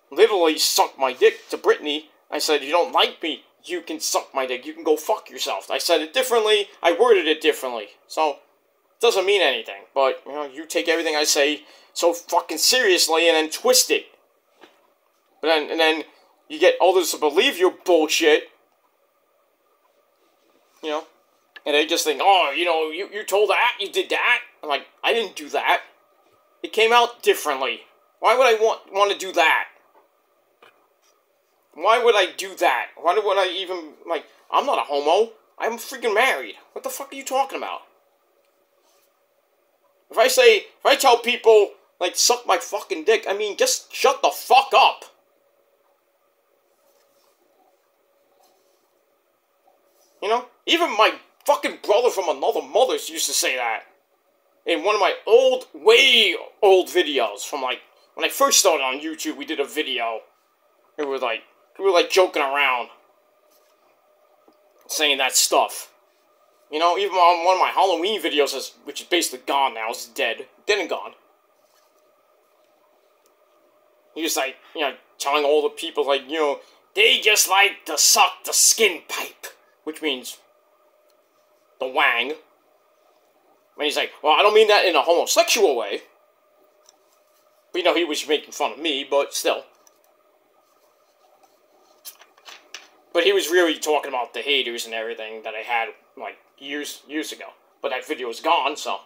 literally suck my dick to Brittany. I said, you don't like me, you can suck my dick, you can go fuck yourself. I said it differently, I worded it differently. So, it doesn't mean anything. But, you know, you take everything I say so fucking seriously and then twist it. And then you get others to believe your bullshit. You know? And they just think, oh, you know, you told that, you did that. I'm like, I didn't do that. It came out differently. Why would I want to do that? Why would I do that? Why would I even, like, I'm not a homo. I'm freaking married. What the fuck are you talking about? If I tell people, like, suck my fucking dick, I mean, just shut the fuck up. You know? Even my fucking brother from another mother used to say that. In one of my way old videos from, like, when I first started on YouTube, we did a video. We were like joking around. Saying that stuff. You know, even on one of my Halloween videos, which is basically gone now, it's dead and gone. He was like, you know, telling all the people, like, you know, they just like to suck the skin pipe. Which means the wang. And he's like, well, I don't mean that in a homosexual way. But, you know, he was making fun of me, but still. But he was really talking about the haters and everything that I had, like, years ago. But that video is gone, so.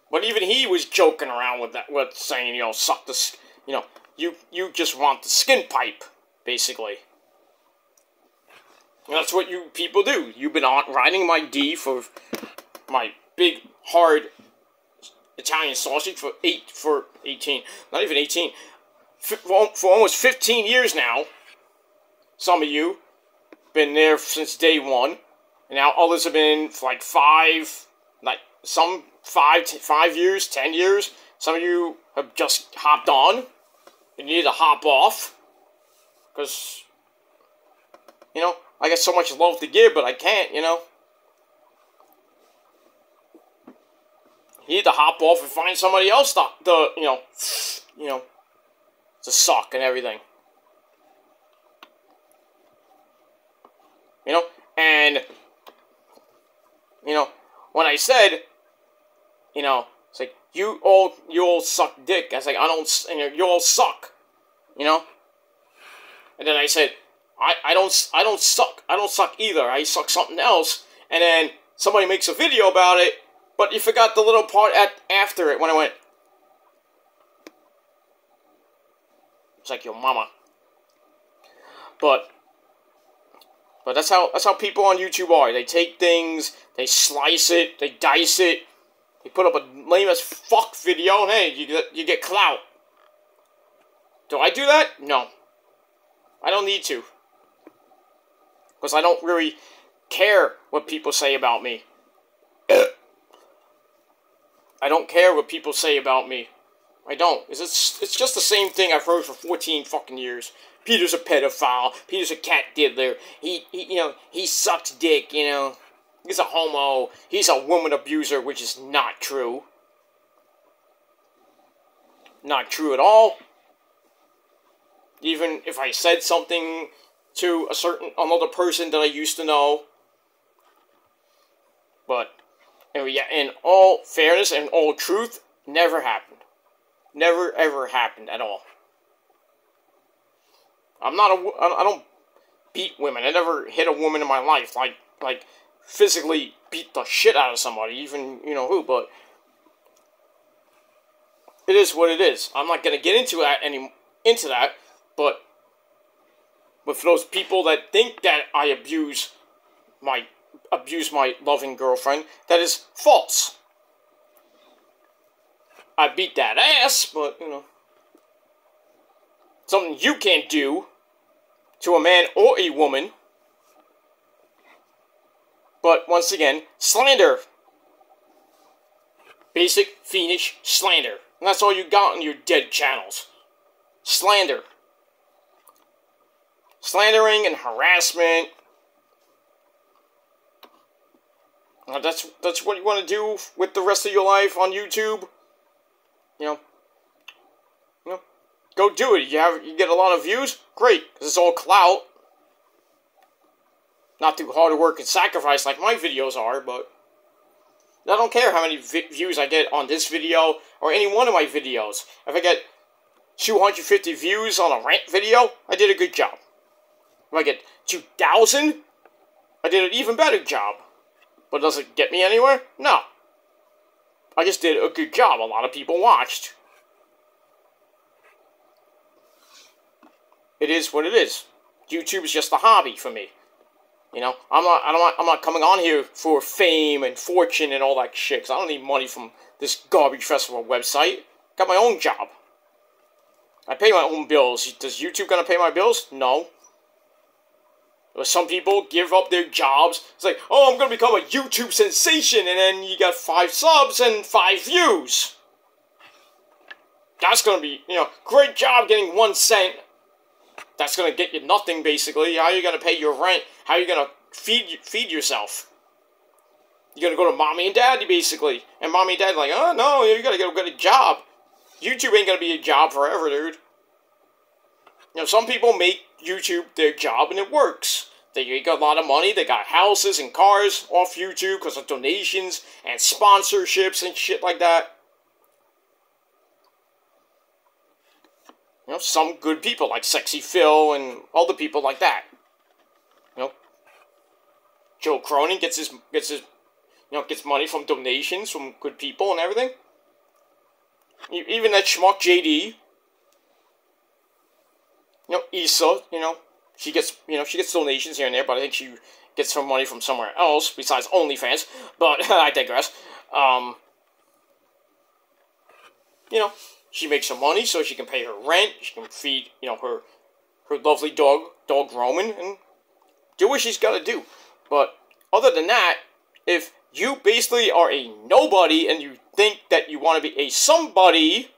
But even he was joking around with that, with saying, you know, suck the, you know, you just want the skin pipe, basically. And that's what you people do. You've been riding my D for my big, hard Italian sausage for 18, not even 18, for almost 15 years now. Some of you been there since day one, and now others have been for like 5 years, 10 years. Some of you have just hopped on, and you need to hop off, because, you know, I got so much love to give, but I can't, you know. You need to hop off and find somebody else to suck and everything. You know, and, you know, when I said, you know, it's like, you all suck dick. I was like, I don't, and you all suck, you know? And then I said, I don't suck. I don't suck either. I suck something else. And then somebody makes a video about it, but you forgot the little part after it when I went, it's like your mama. But that's how people on YouTube are. They take things, they slice it, they dice it, they put up a lame as fuck video, and hey, you get clout. Do I do that? No. I don't need to. Because I don't really care what people say about me. I don't care what people say about me. I don't. It's just the same thing I've heard for 14 fucking years. Peter's a pedophile. Peter's a cat diddler. He sucks dick, you know. He's a homo. He's a woman abuser, which is not true. Not true at all. Even if I said something to another person that I used to know. But, in all fairness and all truth, never happened. Never, ever happened at all. I don't beat women. I never hit a woman in my life, like, physically beat the shit out of somebody, even, you know who, but it is what it is. I'm not gonna get into that, but for those people that think that I abuse my loving girlfriend, that is false. I beat that ass, but, you know, something you can't do to a man or a woman. But, once again, slander. Basic, fiendish slander. And that's all you got on your dead channels. Slander. Slandering and harassment. That's what you want to do with the rest of your life on YouTube. You know, go do it. You get a lot of views, great, because it's all clout. Not through hard work and sacrifice like my videos are, but I don't care how many views I get on this video or any one of my videos. If I get 250 views on a rant video, I did a good job. If I get 2,000, I did an even better job. But does it get me anywhere? No. I just did a good job. A lot of people watched. It is what it is. YouTube is just a hobby for me. You know, I'm not coming on here for fame and fortune and all that shit, 'cause I don't need money from this garbage festival website. Got my own job. I pay my own bills. Does YouTube gonna pay my bills? No. Some people give up their jobs. It's like, oh, I'm gonna become a YouTube sensation, and then you got 5 subs and 5 views. That's gonna be, you know, great job getting 1 cent. That's gonna get you nothing, basically. How are you gonna pay your rent? How are you gonna feed yourself? You're gonna go to mommy and daddy, basically. And mommy and daddy like, oh, no, you gotta get a job. YouTube ain't gonna be a job forever, dude. You know, some people make YouTube their job and it works. They got a lot of money, they got houses and cars off YouTube because of donations and sponsorships and shit like that. You know, some good people like Sexy Phil and other people like that. You know, Joe Cronin gets money from donations from good people and everything. Even that schmuck JD. You know, Issa, you know, she gets donations here and there, but I think she gets some money from somewhere else besides OnlyFans. But I digress. You know, she makes some money so she can pay her rent. She can feed, you know, her lovely dog Roman, and do what she's got to do. But other than that, if you basically are a nobody and you think that you want to be a somebody,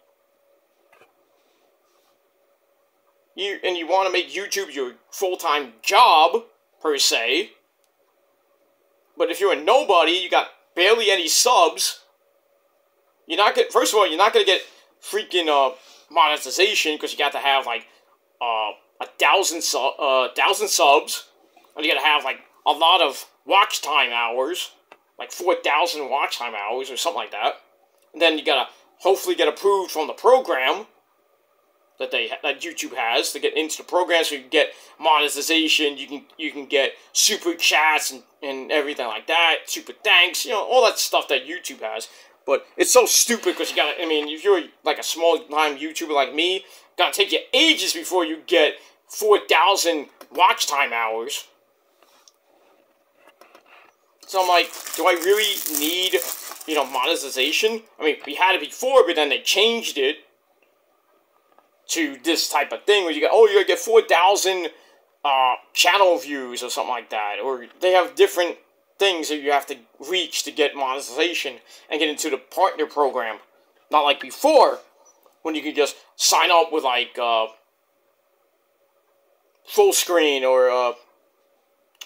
and you want to make YouTube your full-time job, per se, but if you're a nobody, you got barely any subs, first of all, you're not going to get freaking monetization, because you got to have, like, 1,000 subs, and you got to have, like, a lot of watch time hours, like 4,000 watch time hours, or something like that, and then you got to hopefully get approved from the program that YouTube has to get into the program, so you can get monetization. You can get super chats and everything like that, super thanks, all that stuff that YouTube has. But it's so stupid because you gotta. I mean, if you're like a small time YouTuber like me, gotta take you ages before you get 4,000 watch time hours. So I'm like, do I really need, monetization? I mean, we had it before, but then they changed it to this type of thing where you're gonna get 4,000 channel views or something like that. Or they have different things that you have to reach to get monetization and get into the partner program. Not like before, when you could just sign up with like full screen or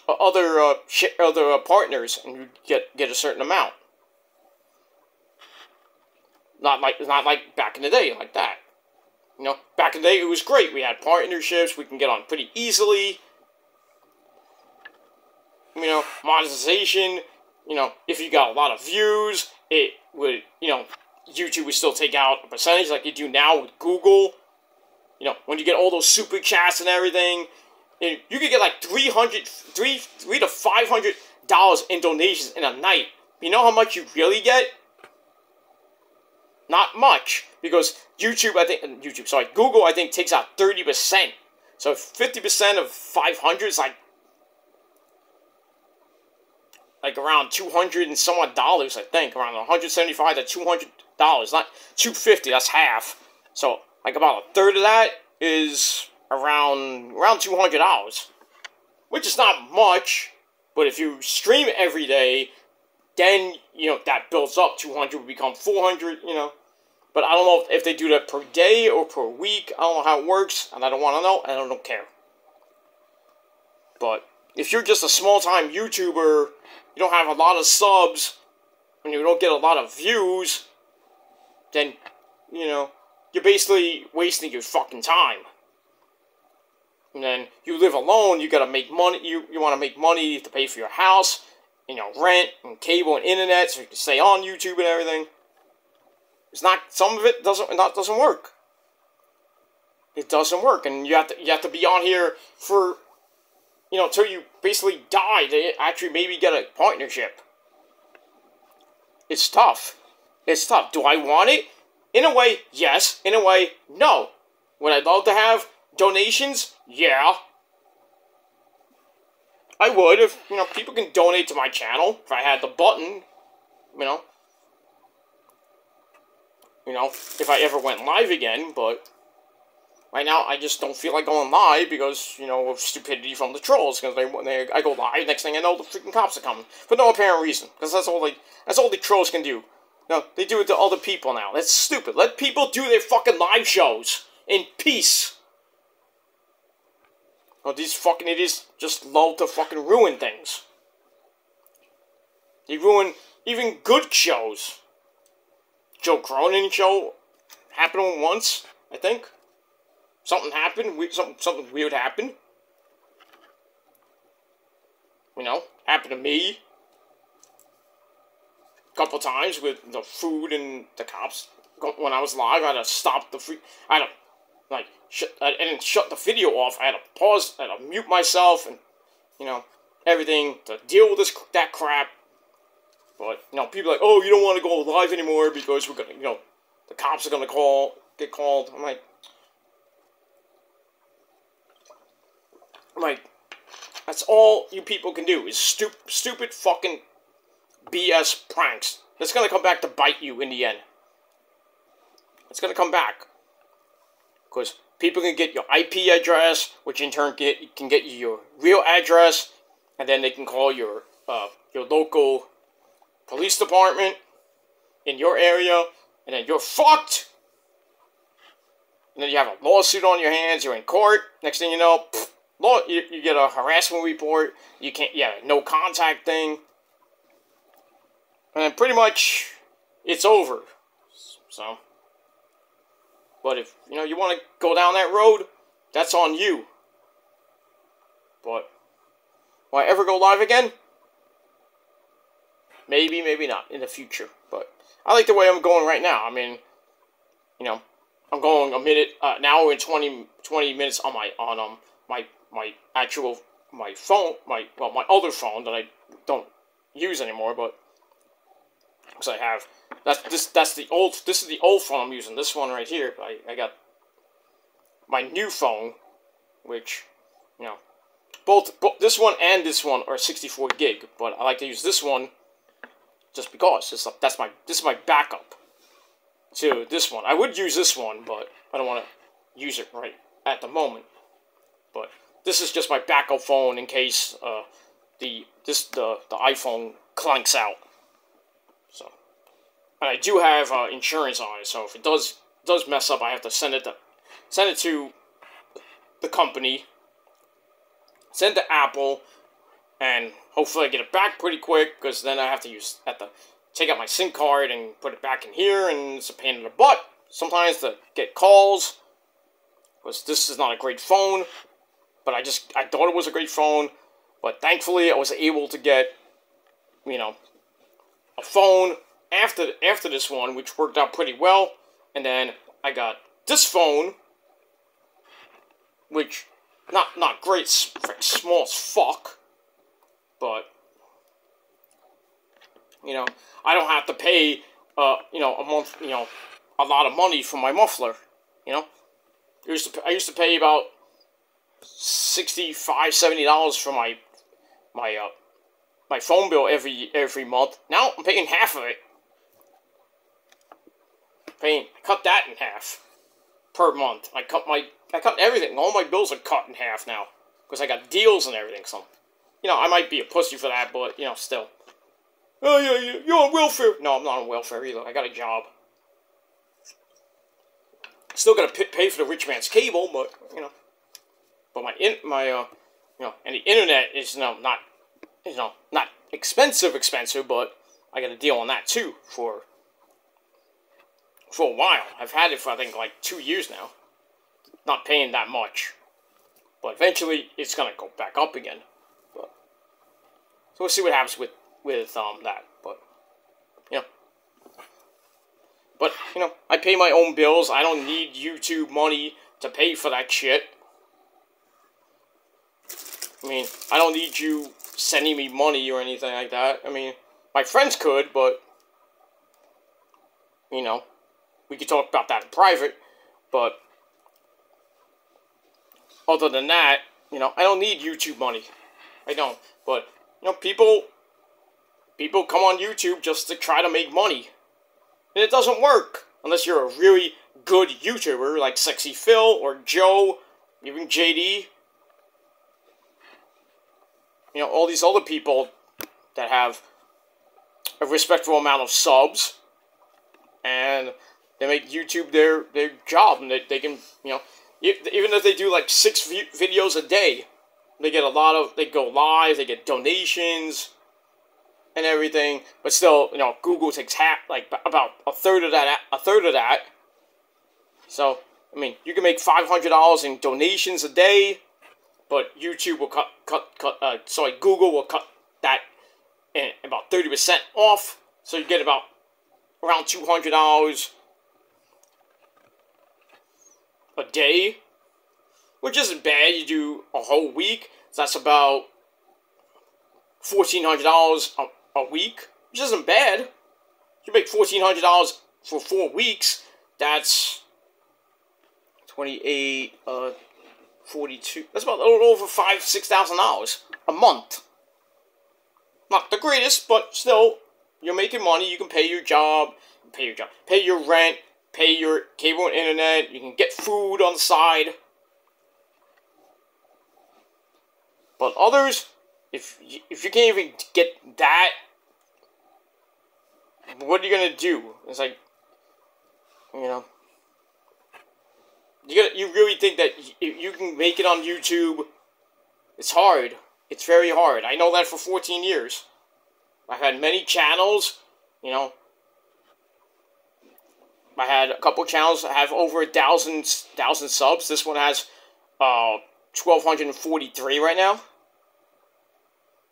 other partners, and you get a certain amount. Not like back in the day, like that. Back in the day it was great. We had partnerships. We can get on pretty easily. Monetization. If you got a lot of views, it would. YouTube would still take out a percentage like you do now with Google. When you get all those super chats and everything. You could get like $300 to $500 in donations in a night. You know how much you really get? Not much, because Google I think takes out 30%. So 50% of 500 is like around $200 and some odd dollars, I think, around $175 to $200, not $250. That's half. So like about a third of that is around $200, which is not much, but if you stream every day, then, that builds up. 200 would become 400, but I don't know if they do that per day or per week. I don't know how it works, and I don't want to know, and I don't care. But if you're just a small-time YouTuber, you don't have a lot of subs, and you don't get a lot of views, then, you're basically wasting your fucking time. And then you live alone, you gotta make money, you want to make money to pay for your house, rent and cable and internet so you can stay on YouTube and everything. It's not, some of it doesn't work. It doesn't work, and you have to be on here for, till you basically die to actually maybe get a partnership. It's tough. It's tough. Do I want it? In a way, yes. In a way, no. Would I love to have donations? Yeah. I would if, people can donate to my channel. If I had the button, if I ever went live again, but right now I just don't feel like going live because, of stupidity from the trolls. Because I go live, next thing I know, the freaking cops are coming. For no apparent reason. Because that's all the trolls can do. They do it to other people now. That's stupid. Let people do their fucking live shows in peace. These fucking idiots just love to fucking ruin things. They ruin even good shows. Joe Cronin show happened once, I think. Something happened. Something weird happened. Happened to me. A couple times with the food and the cops. When I was live, I had to stop the I had to, I didn't shut the video off. I had to pause, I had to mute myself, and, everything to deal with that crap. But, people are like, oh, you don't want to go live anymore because we're going to, the cops are going to get called. I'm like, that's all you people can do is stupid fucking BS pranks. It's going to come back to bite you in the end. It's going to come back. Because people can get your IP address, which in turn can get you your real address, and then they can call your local police department in your area, and then you're fucked. And then you have a lawsuit on your hands. You're in court. Next thing you know, you get a harassment report. You can't, no contact thing, and then pretty much it's over. So. But if, you want to go down that road, that's on you. But, will I ever go live again? Maybe, maybe not, in the future. But, I like the way I'm going right now. I mean, you know, I'm going a minute, an hour and 20 minutes on my actual, my phone, my other phone that I don't use anymore, but, because I have, this is the old phone I'm using, this one right here. I got my new phone, which, you know, both this one and this one are 64 gig, but I like to use this one just because this is my backup to this one. I would use this one, but I don't want to use it right at the moment. But this is just my backup phone in case the iPhone clanks out. So, and I do have insurance on it, so if it does mess up, I have to send it to the company, send it to Apple, and hopefully I get it back pretty quick, because then I have to take out my SIM card and put it back in here, and it's a pain in the butt sometimes to get calls, because this is not a great phone, but I thought it was a great phone, but thankfully I was able to get, you know, a phone after this one, which worked out pretty well, and then I got this phone, which, not great, small as fuck, but, you know, I don't have to pay, you know, a month, you know, a lot of money for my muffler, you know. I used to pay about $65, $70 for my phone bill every month. Now I'm paying half of it. Cut that in half per month. I cut everything. All my bills are cut in half now because I got deals and everything. So, you know, I might be a pussy for that, but, you know, still. Oh yeah, you're on welfare. No, I'm not on welfare either. I got a job. Still gotta pay for the rich man's cable, but, you know. But you know, and the internet is not expensive, but I got a deal on that too for a while. I've had it for, I think, like 2 years now. Not paying that much, but eventually it's gonna go back up again. But so we'll see what happens with that. But you know, I pay my own bills. I don't need YouTube money to pay for that shit. I mean, I don't need you sending me money or anything like that. I mean, my friends could, but, you know, we could talk about that in private, but other than that, you know, I don't need YouTube money. I don't. But, you know, people come on YouTube just to try to make money. And it doesn't work unless you're a really good YouTuber like Sexy Phil or Joe, even JD. You know, all these other people that have a respectable amount of subs, and they make YouTube their job, and they can, you know, even if they do like 6 videos a day, they go live, they get donations and everything, but still, you know, Google takes about a third of that. So, I mean, you can make $500 in donations a day, but YouTube will Google will cut that in about 30% off, so you get around $200 a day, which isn't bad. You do a whole week, so that's about $1,400 a week, which isn't bad. You make $1,400 for 4 weeks. That's 28, 42. That's about a little over $5,000-$6,000 a month. Not the greatest, but still, you're making money. You can pay your job, pay your rent, pay your cable and internet. You can get food on the side. But others, if you can't even get that, what are you gonna do? It's like, you know, you really think that you can make it on YouTube? It's hard. It's very hard. I know that for 14 years. I've had many channels, you know. I had a couple channels that have over 1,000 subs. This one has 1,243 right now.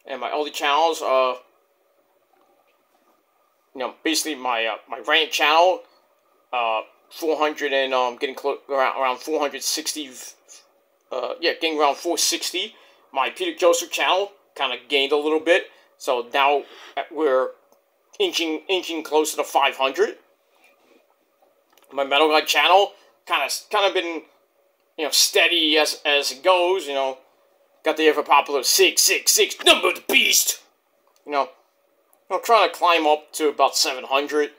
And my other channels, you know, basically my rant channel 400 and getting close around 460. Yeah, getting around 460. My Peter Joseph channel kind of gained a little bit, so now we're inching closer to 500. My Metal Guy channel kind of been, you know, steady as it goes. You know, got the ever popular 666 number of the beast. You know, I'm trying to climb up to about 700,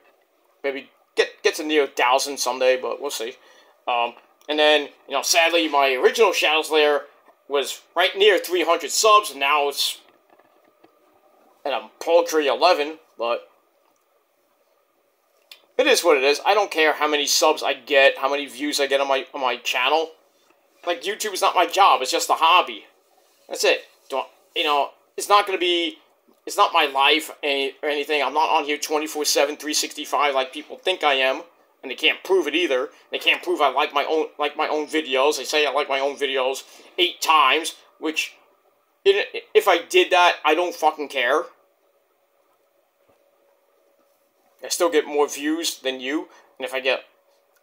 maybe get to near 1,000 someday, but we'll see. And then, you know, sadly, my original Shadows Lair was right near 300 subs, and now it's at a paltry 11, but it is what it is. I don't care how many subs I get, how many views I get on my channel. Like, YouTube is not my job, it's just a hobby. That's it. You know, it's not going to be, it's not my life or anything. I'm not on here 24/7, 365 like people think I am. And they can't prove it either. They can't prove I like my own videos. They say I like my own videos 8 times, which, if I did that, I don't fucking care. I still get more views than you, and if I get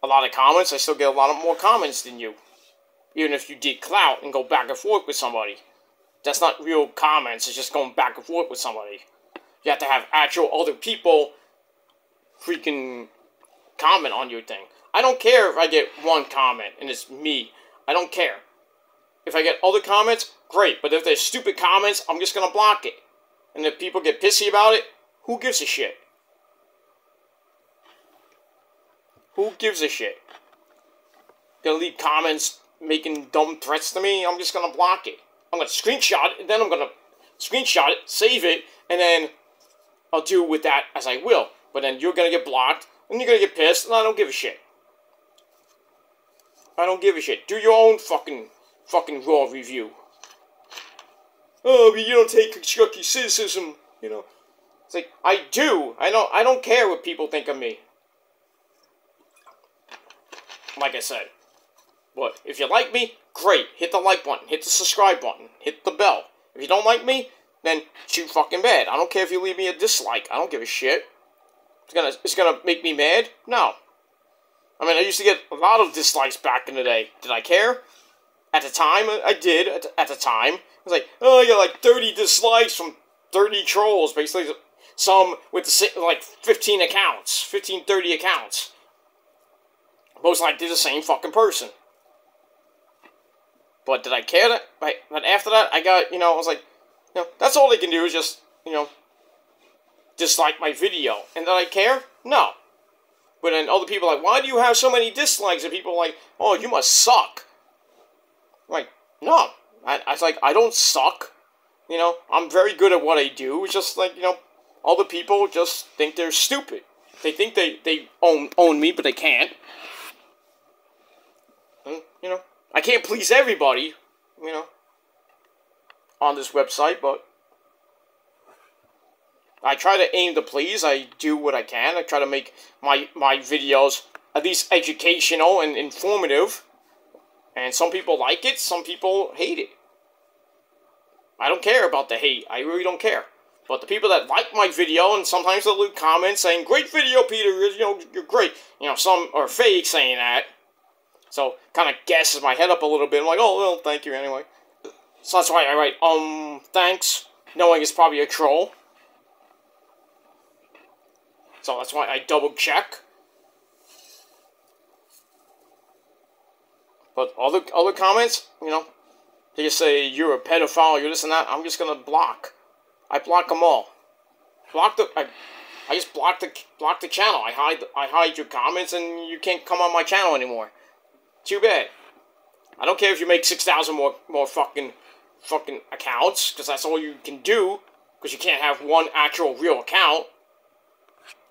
a lot of comments, I still get a lot of more comments than you. Even if you did clout and go back and forth with somebody. That's not real comments, it's just going back and forth with somebody. You have to have actual other people freaking comment on your thing. I don't care if I get one comment and it's me. I don't care. If I get other comments, great. But if there's stupid comments, I'm just gonna block it. And if people get pissy about it, who gives a shit? Who gives a shit? Gonna leave comments making dumb threats to me? I'm just gonna block it. I'm gonna screenshot it, and then I'm gonna screenshot it, save it, and then I'll do with that as I will. But then you're gonna get blocked, and you're gonna get pissed, and I don't give a shit. I don't give a shit. Do your own fucking raw review. Oh, but you don't take constructive criticism, you know. It's like, I do. I don't care what people think of me. Like I said. But if you like me, great. Hit the like button. Hit the subscribe button. Hit the bell. If you don't like me, then too fucking bad. I don't care if you leave me a dislike. I don't give a shit. It's gonna make me mad? No. I mean, I used to get a lot of dislikes back in the day. Did I care? At the time, I did. At the time. I was like, oh, I got like 30 dislikes from 30 trolls. Basically, some with like 15 accounts. 15, 30 accounts. Most likely the same fucking person. But did I care that? But after that, I got, you know, I was like, you know, that's all they can do is just, you know, dislike my video. And did I care? No. But then other people are like, why do you have so many dislikes? And people are like, oh, you must suck. I'm like, no. I was like, I don't suck. You know, I'm very good at what I do. It's just like, you know, other people just think they're stupid. They think they own me, but they can't. And, you know, I can't please everybody, you know, on this website, but I try to aim to please. I do what I can. I try to make my videos at least educational and informative. And some people like it, some people hate it. I don't care about the hate. I really don't care. But the people that like my video, and sometimes they'll leave comments saying, great video, Peter, you know, you're great. You know, some are fake saying that. So, kind of gasses my head up a little bit. I'm like, oh, well, thank you anyway. So that's why I write, thanks, knowing it's probably a troll. So that's why I double check. But other comments, you know, they just say, you're a pedophile, you're this and that. I'm just going to block. I block them all. I just block the channel. I hide your comments, and you can't come on my channel anymore. Too bad. I don't care if you make 6,000 more fucking accounts, because that's all you can do, because you can't have one actual real account.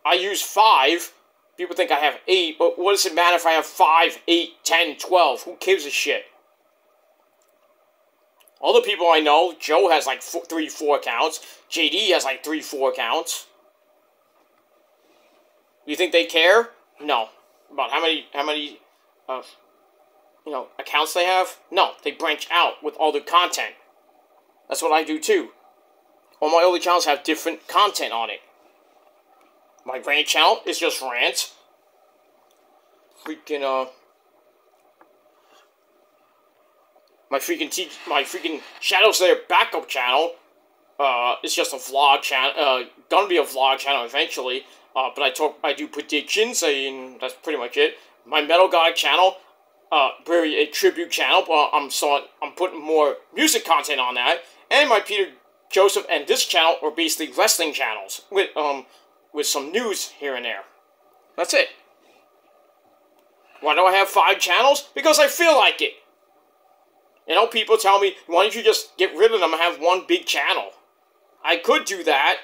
I use 5. People think I have 8, but what does it matter if I have 5, 8, 10, 12? Who gives a shit? All the people I know, Joe has like 3, 4 accounts. JD has like 3, 4 accounts. You think they care? No. About how many you know, accounts they have? No, they branch out with all their content. That's what I do too. All my other channels have different content on it. My rant channel is just rants. freaking, my freaking Shadow Slayer backup channel. It's just a vlog channel, gonna be a vlog channel eventually, but I do predictions, and that's pretty much it. My Metal God channel, very a tribute channel, but I'm putting more music content on that, and my Peter Joseph and this channel are basically wrestling channels, with some news here and there. That's it. Why do I have 5 channels? Because I feel like it. You know, people tell me, why don't you just get rid of them and have one big channel? I could do that.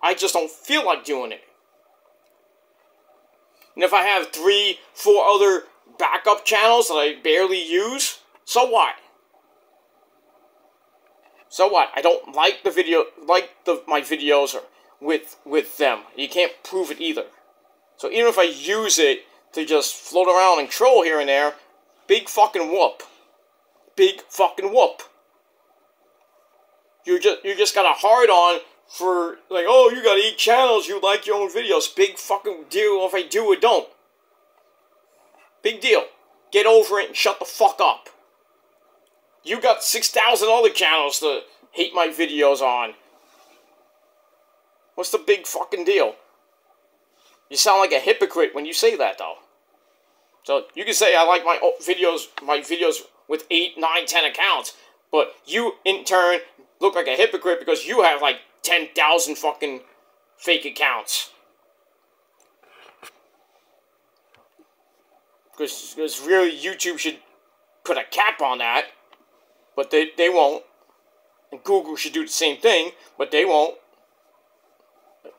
I just don't feel like doing it. And if I have 3, 4 other backup channels that I barely use, so what? So what? I don't like my videos with them. You can't prove it either. So even if I use it to just float around and troll here and there, big fucking whoop. Big fucking whoop. You just got a hard on for, like, oh, you got 8 channels, you like your own videos. Big fucking deal if I do or don't. Big deal. Get over it and shut the fuck up. You got 6,000 other channels to hate my videos on. What's the big fucking deal? You sound like a hypocrite when you say that, though. So, you can say I like my videos with 8, 9, 10 accounts, but you, in turn, look like a hypocrite because you have, like, 10,000 fucking fake accounts. Because really, YouTube should put a cap on that, but they won't. And Google should do the same thing, but they won't.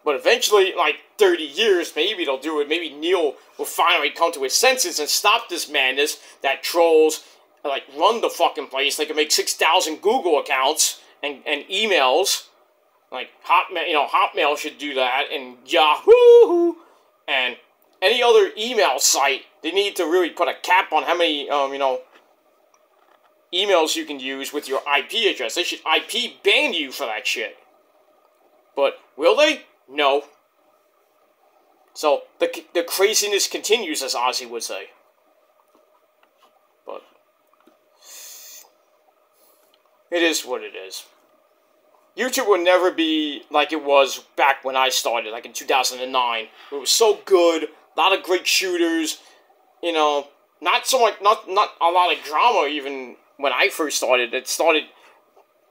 But eventually, like 30 years, maybe they'll do it. Maybe Neil will finally come to his senses and stop this madness that trolls, like, run the fucking place. They can make 6,000 Google accounts and emails. Like, Hotmail should do that, and Yahoo! And any other email site, they need to really put a cap on how many, emails you can use with your IP address. They should IP ban you for that shit. But will they? No. So, the craziness continues, as Ozzy would say. But it is what it is. YouTube will never be like it was back when I started, like in 2009. It was so good, a lot of great shooters, not so much, not a lot of drama even when I first started. It started,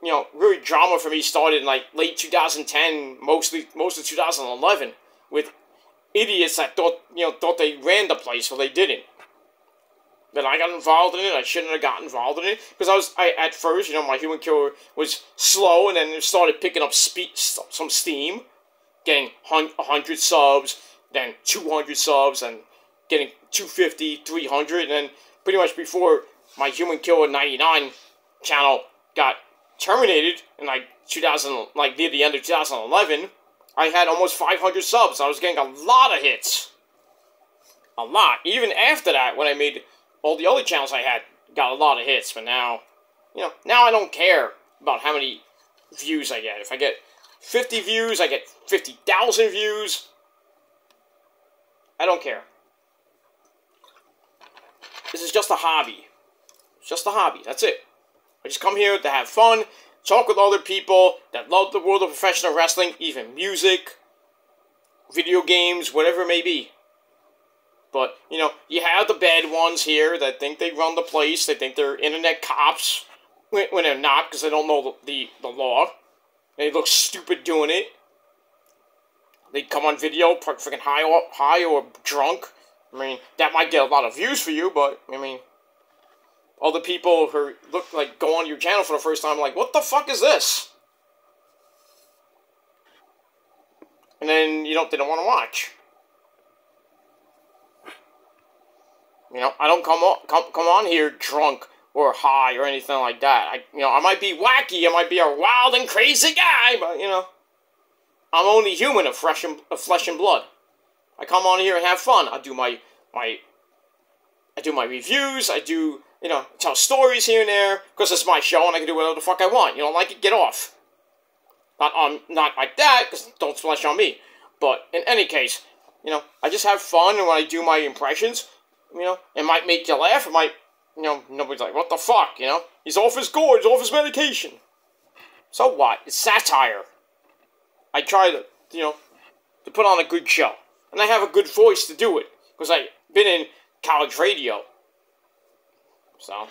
really drama for me started in like late 2010, most of 2011, with idiots that thought they ran the place, but they didn't. Then I got involved in it. I shouldn't have gotten involved in it because at first, my Human Killer was slow, and then it started picking up some steam, getting 100 subs, then 200 subs, and getting 250, 300, and then pretty much before my Human Killer 99 channel got terminated in like near the end of 2011, I had almost 500 subs. I was getting a lot of hits. A lot. Even after that, when I made all the other channels I had, got a lot of hits. But now, now I don't care about how many views I get. If I get 50 views, I get 50,000 views. I don't care. This is just a hobby. It's just a hobby. That's it. I just come here to have fun, talk with other people that love the world of professional wrestling, even music, video games, whatever it may be. But, you have the bad ones here that think they run the place. They think they're internet cops when they're not, because they don't know the law. They look stupid doing it. They come on video freaking high or drunk. I mean, that might get a lot of views for you, but, other people who look like go on your channel for the first time like, what the fuck is this? And then, they don't want to watch. I don't come on here drunk or high or anything like that. I might be wacky, I might be a wild and crazy guy, but, I'm only human of flesh and blood. I come on here and have fun. I do my reviews, I do, tell stories here and there, because it's my show and I can do whatever the fuck I want. You don't like it, get off. Not like that, because don't splash on me. But, in any case, I just have fun, and when I do my impressions, You know, it might make you laugh. It might, you know, nobody's like, what the fuck, you know? He's off his gourd, he's off his medication. So what? It's satire. I try to, you know, to put on a good show. And I have a good voice to do it. Because I've been in college radio. So.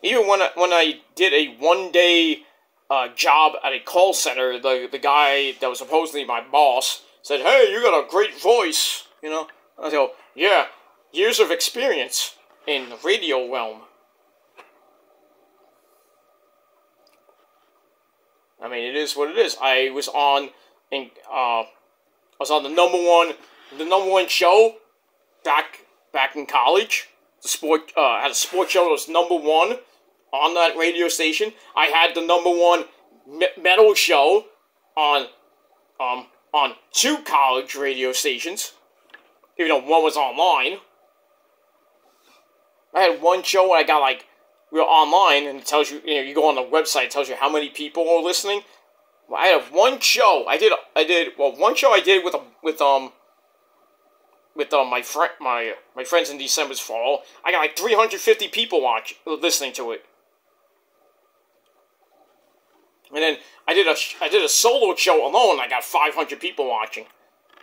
Even when I did a one-day job at a call center, the guy that was supposedly my boss said, hey, you got a great voice, you know? I go, yeah, years of experience in the radio realm. I mean, it is what it is. I was on the number one show back in college. Had a sports show that was number one on that radio station. I had the number one metal show on 2 college radio stations, even though one was online. I had one show where I got like, we were online, and it tells you, you know, you go on the website, it tells you how many people are listening. Well, I had one show. I did one show I did with my friends in December's fall. I got like 350 people listening to it. And then I did a solo show alone. I got 500 people watching.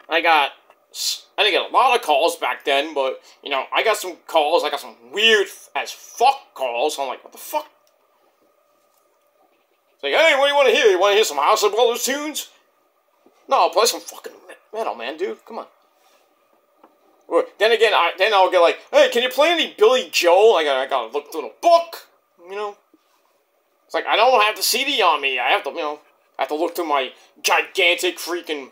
I didn't get a lot of calls back then, but you know, I got some calls. I got some weird as fuck calls. I'm like, what the fuck? It's like, hey, what do you want to hear? You want to hear some House of Brothers tunes? No, I'll play some fucking metal, man, dude. Come on. Or, then again, I'll get like, hey, can you play any Billy Joel? I gotta look through the book, you know. It's like, I don't have the CD on me. I have to, you know, look through my gigantic freaking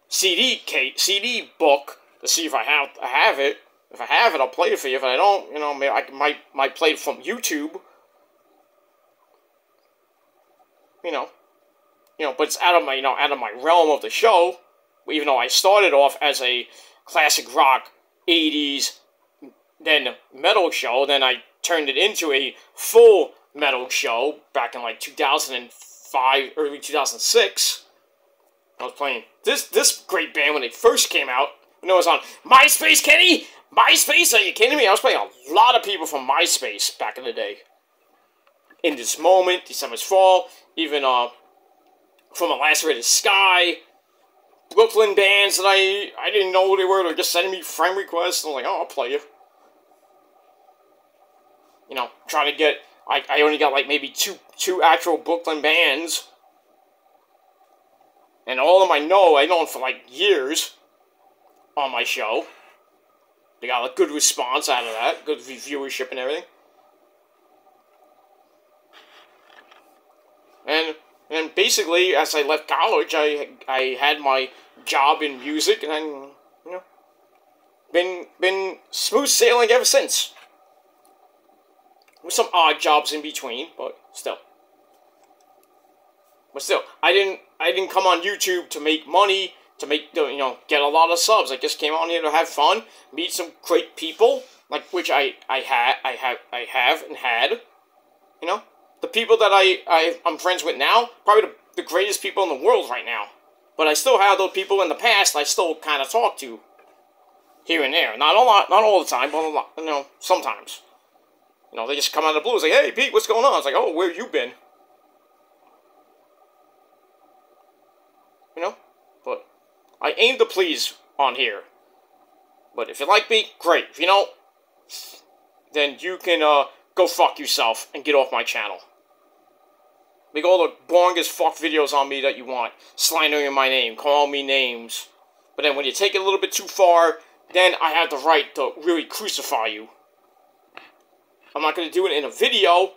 CD book to see if I have it. If I have it, I'll play it for you. If I don't, you know, maybe I might play it from YouTube. You know, but it's out of my realm of the show. Even though I started off as a classic rock 80s, then metal show, then I turned it into a full metal show back in like 2005, early 2006. I was playing this great band when they first came out. When it was on MySpace, Kenny! MySpace? Are you kidding me? I was playing a lot of people from MySpace back in the day. In This Moment, December's Fall, even from A Lacerated Sky, Brooklyn bands that I didn't know who they were. They were just sending me friend requests. I'm like, oh, I'll play you. You know, trying to get... I only got like maybe two actual Brooklyn bands. And all of them I know them for like years on my show. They got a good response out of that. Good viewership and everything. And basically, as I left college, I had my job in music, and then, you know, been smooth sailing ever since. With some odd jobs in between, but still. I didn't come on YouTube to make money, to get a lot of subs. I just came on here to have fun, meet some great people, like which I have and had, you know. The people that I'm friends with now, probably the greatest people in the world right now. But I still have those people in the past I still kind of talk to. Here and there. Not a lot, not all the time, but a lot, you know, sometimes. You know, they just come out of the blue and say, hey, Pete, what's going on? It's like, oh, where you been? You know? But I aim to please on here. But if you like me, great. If you don't, then you can go fuck yourself and get off my channel. Make all the boring as fuck videos on me that you want. Slandering my name, call me names. But then when you take it a little bit too far, then I have the right to really crucify you. I'm not going to do it in a video,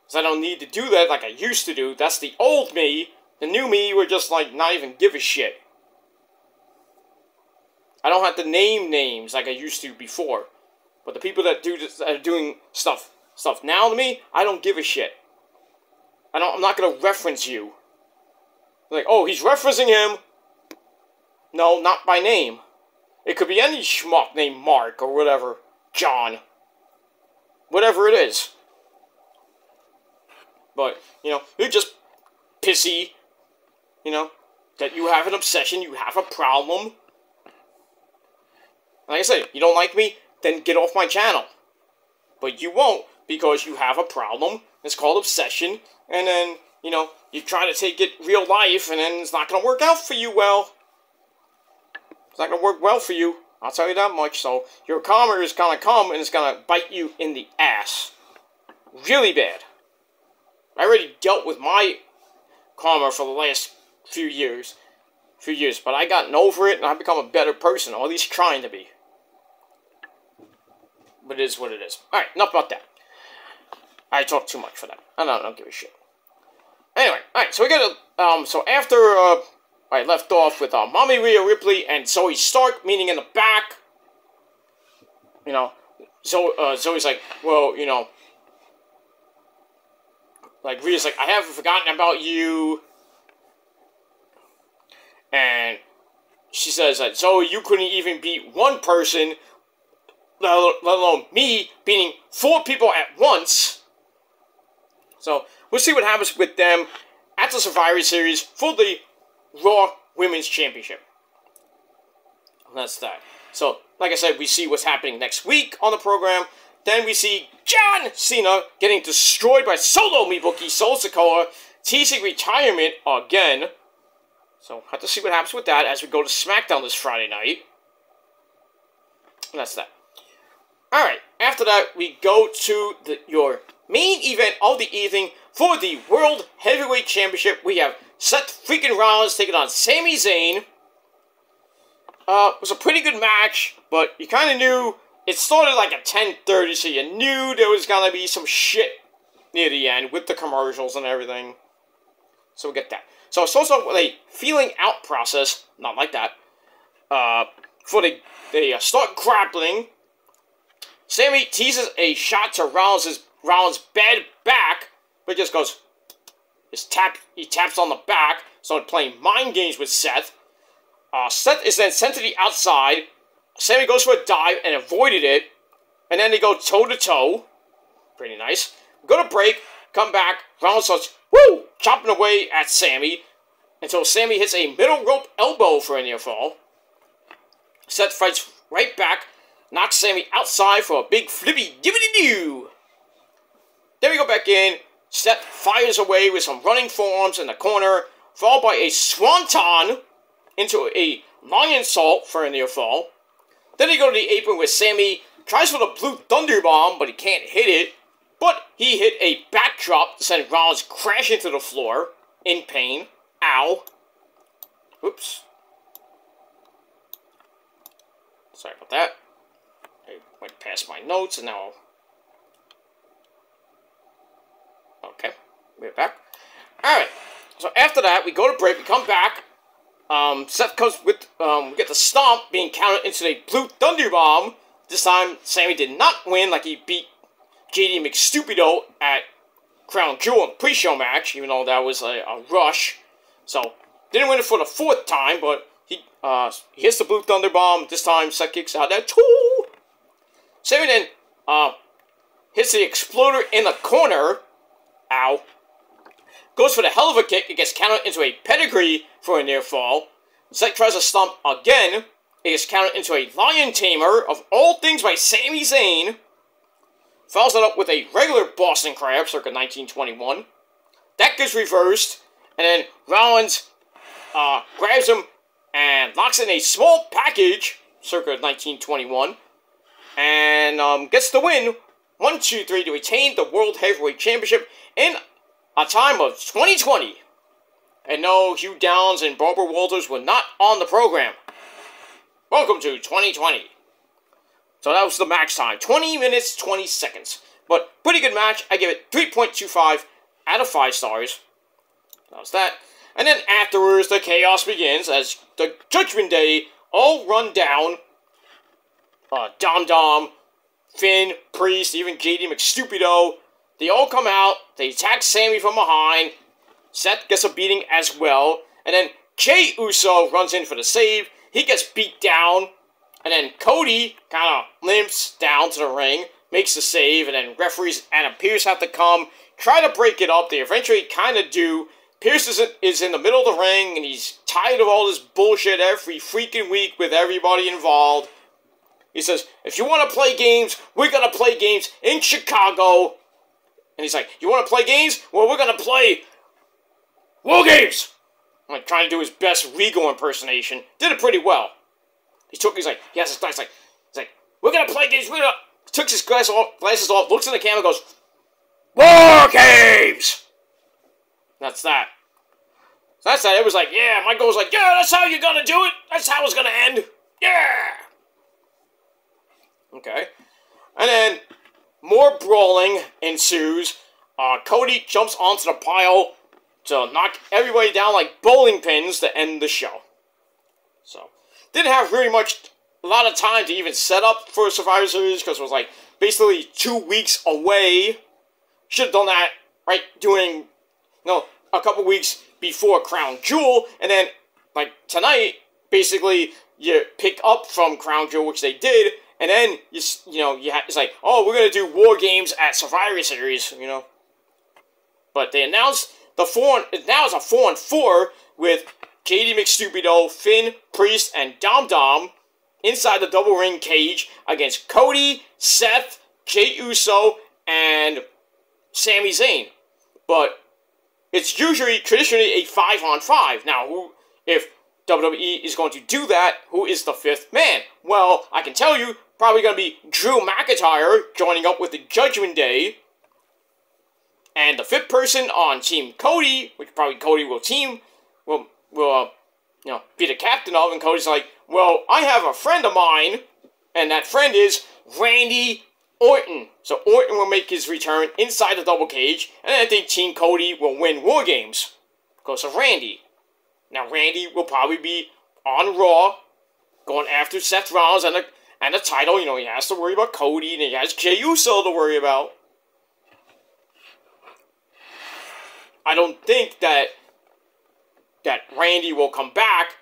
because I don't need to do that like I used to do. That's the old me. The new me would just, like, not even give a shit. I don't have to name names like I used to before. But the people that are doing stuff now to me, I don't give a shit. I'm not going to reference you. Like, oh, he's referencing him. No, not by name. It could be any schmuck named Mark or whatever. John. Whatever it is. But, you know, you're just pissy. You know, that you have an obsession, you have a problem. Like I said, you don't like me, then get off my channel. But you won't, because you have a problem. It's called obsession. And then, you know, you try to take it real life, and then it's not going to work out for you well. It's not going to work well for you. I'll tell you that much. So, your karma is going to come, and it's going to bite you in the ass. Really bad. I already dealt with my karma for the last few years. But I gotten over it, and I've become a better person. Or at least trying to be. But it is what it is. Alright, enough about that. I talked too much for that. I don't give a shit. Anyway, alright, so we got a, so after, I left off with, Mommy Rhea Ripley and Zoe Stark, meeting in the back. You know, Zoe's like, well, you know, like, Rhea's like, I haven't forgotten about you. And she says that, Zoe, you couldn't even beat one person, let alone me beating 4 people at once. So, we'll see what happens with them at the Survivor Series for the Raw Women's Championship. And that's that. So, like I said, we see what's happening next week on the program. Then we see John Cena getting destroyed by Solo Miyuki Solo Sikoa, teasing retirement again. So, have to see what happens with that as we go to SmackDown this Friday night. And that's that. Alright, after that, we go to your main event of the evening for the World Heavyweight Championship. We have Seth freaking Rollins taking on Sami Zayn. It was a pretty good match, but you kind of knew it started like at 10:30, so you knew there was gonna be some shit near the end with the commercials and everything. So we get that. So it's also with a feeling out process, not like that. For they start grappling. Sami teases a shot to Rollins' bad back, but just goes, he taps on the back, started playing mind games with Seth. Seth is then sent to the outside. Sami goes for a dive and avoided it, and then they go toe-to-toe. Pretty nice. Go to break, come back, Rollins starts, chopping away at Sami, until Sami hits a middle rope elbow for a near fall. Seth fights right back, knocks Sami outside for a big flippy dibbity-doo. Then we go back in. Seth fires away with some running forearms in the corner, followed by a swanton into a lion salt for a near fall. Then they go to the apron where Sami tries for the blue thunder bomb, but he can't hit it. But he hit a backdrop to send Rollins crashing to the floor in pain. Ow. Oops. Sorry about that. I went past my notes and now... Okay, we're back. Alright, so after that, we go to break, we come back. Seth comes with, we get the stomp being counted into a blue thunder bomb. This time, Sami did not win like he beat JD McStupido at Crown Jewel in the pre-show match, even though that was a rush. So, didn't win it for the 4th time, but he hits the blue thunder bomb. This time, Seth kicks out that tool. Sami then hits the exploder in the corner. Ow. Goes for the hell of a kick. It gets counted into a pedigree for a near fall. Seth tries to stomp again. It gets counted into a lion tamer of all things by Sami Zayn. Follows it up with a regular Boston Crab circa 1921. That gets reversed. And then Rollins grabs him and locks in a small package circa 1921. And gets the win. 1, 2, 3 to retain the World Heavyweight Championship in a time of 2020. And no, Hugh Downs and Barbara Walters were not on the program. Welcome to 2020. So that was the match time. 20 minutes, 20 seconds. But pretty good match. I give it 3.25 out of 5 stars. That was that. And then afterwards, the chaos begins as the Judgment Day all run down. Dom, Finn, Priest, even JD McStupido. They all come out. They attack Sami from behind. Seth gets a beating as well. And then Jey Uso runs in for the save. He gets beat down. And then Cody kind of limps down to the ring. Makes the save. And then referees and Pierce have to come. Try to break it up. They eventually kind of do. Pierce is in the middle of the ring. And he's tired of all this bullshit every freaking week with everybody involved. He says, if you want to play games, we're going to play games in Chicago. And he's like, you want to play games? Well, we're going to play War Games. I'm like trying to do his best Regal impersonation. Did it pretty well. He's like, he has his glasses, he's like, we're going to play games. Took his glasses off, looks in the camera, goes, War Games! That's that. So that's that. It was like, yeah, Michael was like, yeah, that's how you're going to do it. That's how it's going to end. Yeah! Okay. And then, more brawling ensues. Cody jumps onto the pile to knock everybody down like bowling pins to end the show. So, didn't have really a lot of time to even set up for Survivor Series, because it was like, basically 2 weeks away. Should have done that, right, a couple weeks before Crown Jewel, and then, like, tonight, basically, you pick up from Crown Jewel, which they did, and then, it's like, oh, we're gonna do War Games at Survivor Series, But they announced now it's a 4-on-4 with Katie McStupido, Finn, Priest, and Dom Dom inside the double ring cage against Cody, Seth, Jey Uso, and Sami Zayn. But it's traditionally a 5-on-5. Now, if WWE is going to do that, who is the fifth man? Well, I can tell you, probably going to be Drew McIntyre joining up with the Judgment Day. And the fifth person on Team Cody, which probably Cody will be the captain of, and Cody's like, well, I have a friend of mine, and that friend is Randy Orton. So Orton will make his return inside the double cage, and I think Team Cody will win War Games because of Randy. Now, Randy will probably be on Raw, going after Seth Rollins and the title. He has to worry about Cody, and he has Jey Uso to worry about. I don't think that Randy will come back,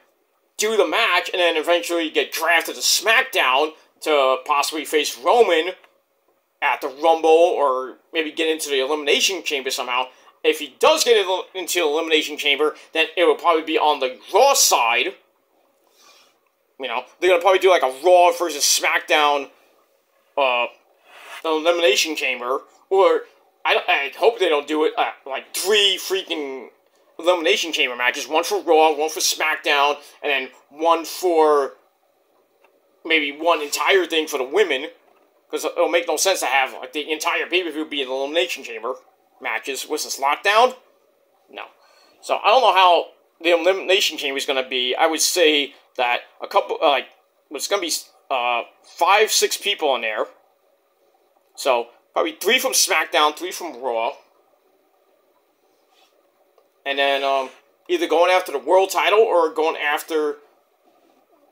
do the match, and then eventually get drafted to SmackDown to possibly face Roman at the Rumble, or maybe get into the Elimination Chamber somehow. If he does get into the Elimination Chamber, then it will probably be on the Raw side. They're going to probably do like a Raw versus SmackDown Elimination Chamber, or I hope they don't do it like 3 freaking Elimination Chamber matches. One for Raw, one for SmackDown, and then one for maybe one entire thing for the women. Because it'll make no sense to have like the entire pay-per-view be an Elimination Chamber matches. Was this Lockdown? No. So I don't know how the Elimination Chamber is going to be. I would say that a couple, it's going to be 5-6 people in there. So probably 3 from SmackDown, 3 from Raw. And then either going after the world title or going after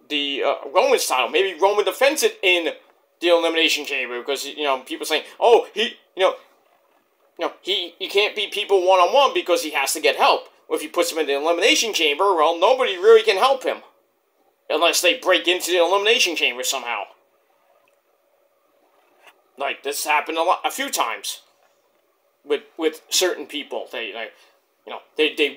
the Roman's title. Maybe Roman defends it in the Elimination Chamber, because people saying, oh, he can't beat people one-on-one because he has to get help. Well, if he puts him in the Elimination Chamber, well, nobody really can help him unless they break into the Elimination Chamber somehow. Like this happened a few times with certain people. They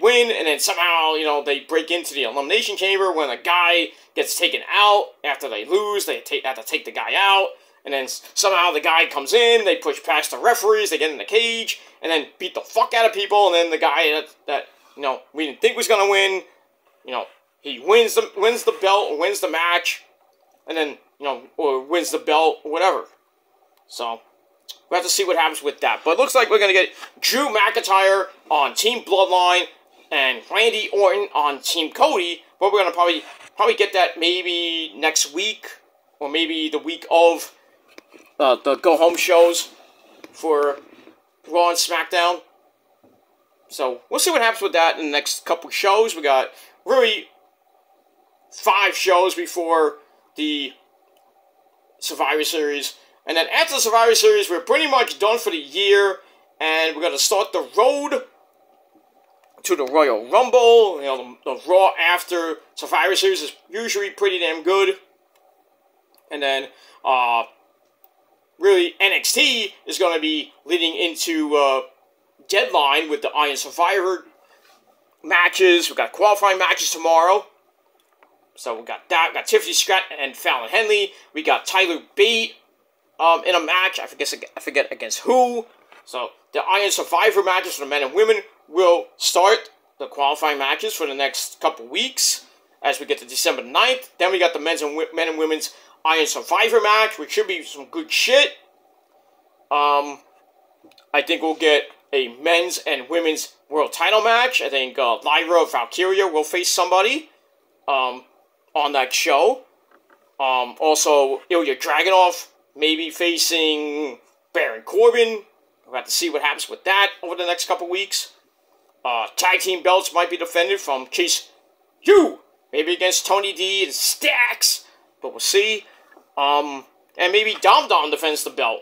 win, and then somehow, they break into the Elimination Chamber when a guy gets taken out. After they lose, they have to take the guy out, and then somehow the guy comes in, they push past the referees, they get in the cage, and then beat the fuck out of people, and then the guy that we didn't think was going to win, he wins the belt, or wins the match, and then, or wins the belt, or whatever. So we'll have to see what happens with that. But it looks like we're going to get Drew McIntyre on Team Bloodline and Randy Orton on Team Cody. But we're going to probably get that maybe next week, or maybe the week of the go-home shows for Raw and SmackDown. So we'll see what happens with that in the next couple shows. We got really 5 shows before the Survivor Series. And then after the Survivor Series, we're pretty much done for the year, and we're going to start the road to the Royal Rumble. The Raw after Survivor Series is usually pretty damn good. And then, really, NXT is going to be leading into Deadline with the Iron Survivor matches. We've got qualifying matches tomorrow. So we got that. We got Tiffany Stratton and Fallon Henley. We got Tyler Bate in a match. I forget against who. So the Iron Survivor matches for the men and women will start the qualifying matches for the next couple weeks as we get to December 9th. Then we got the men and women's Iron Survivor match, which should be some good shit. I think we'll get a men's and women's world title match. I think Lyra Valkyria will face somebody on that show. Also, Ilya Dragunov maybe facing Baron Corbin. We'll have to see what happens with that over the next couple weeks. Tag team belts might be defended from Chase U, maybe against Tony D and Stacks, but we'll see. And maybe Dom Dom defends the belt.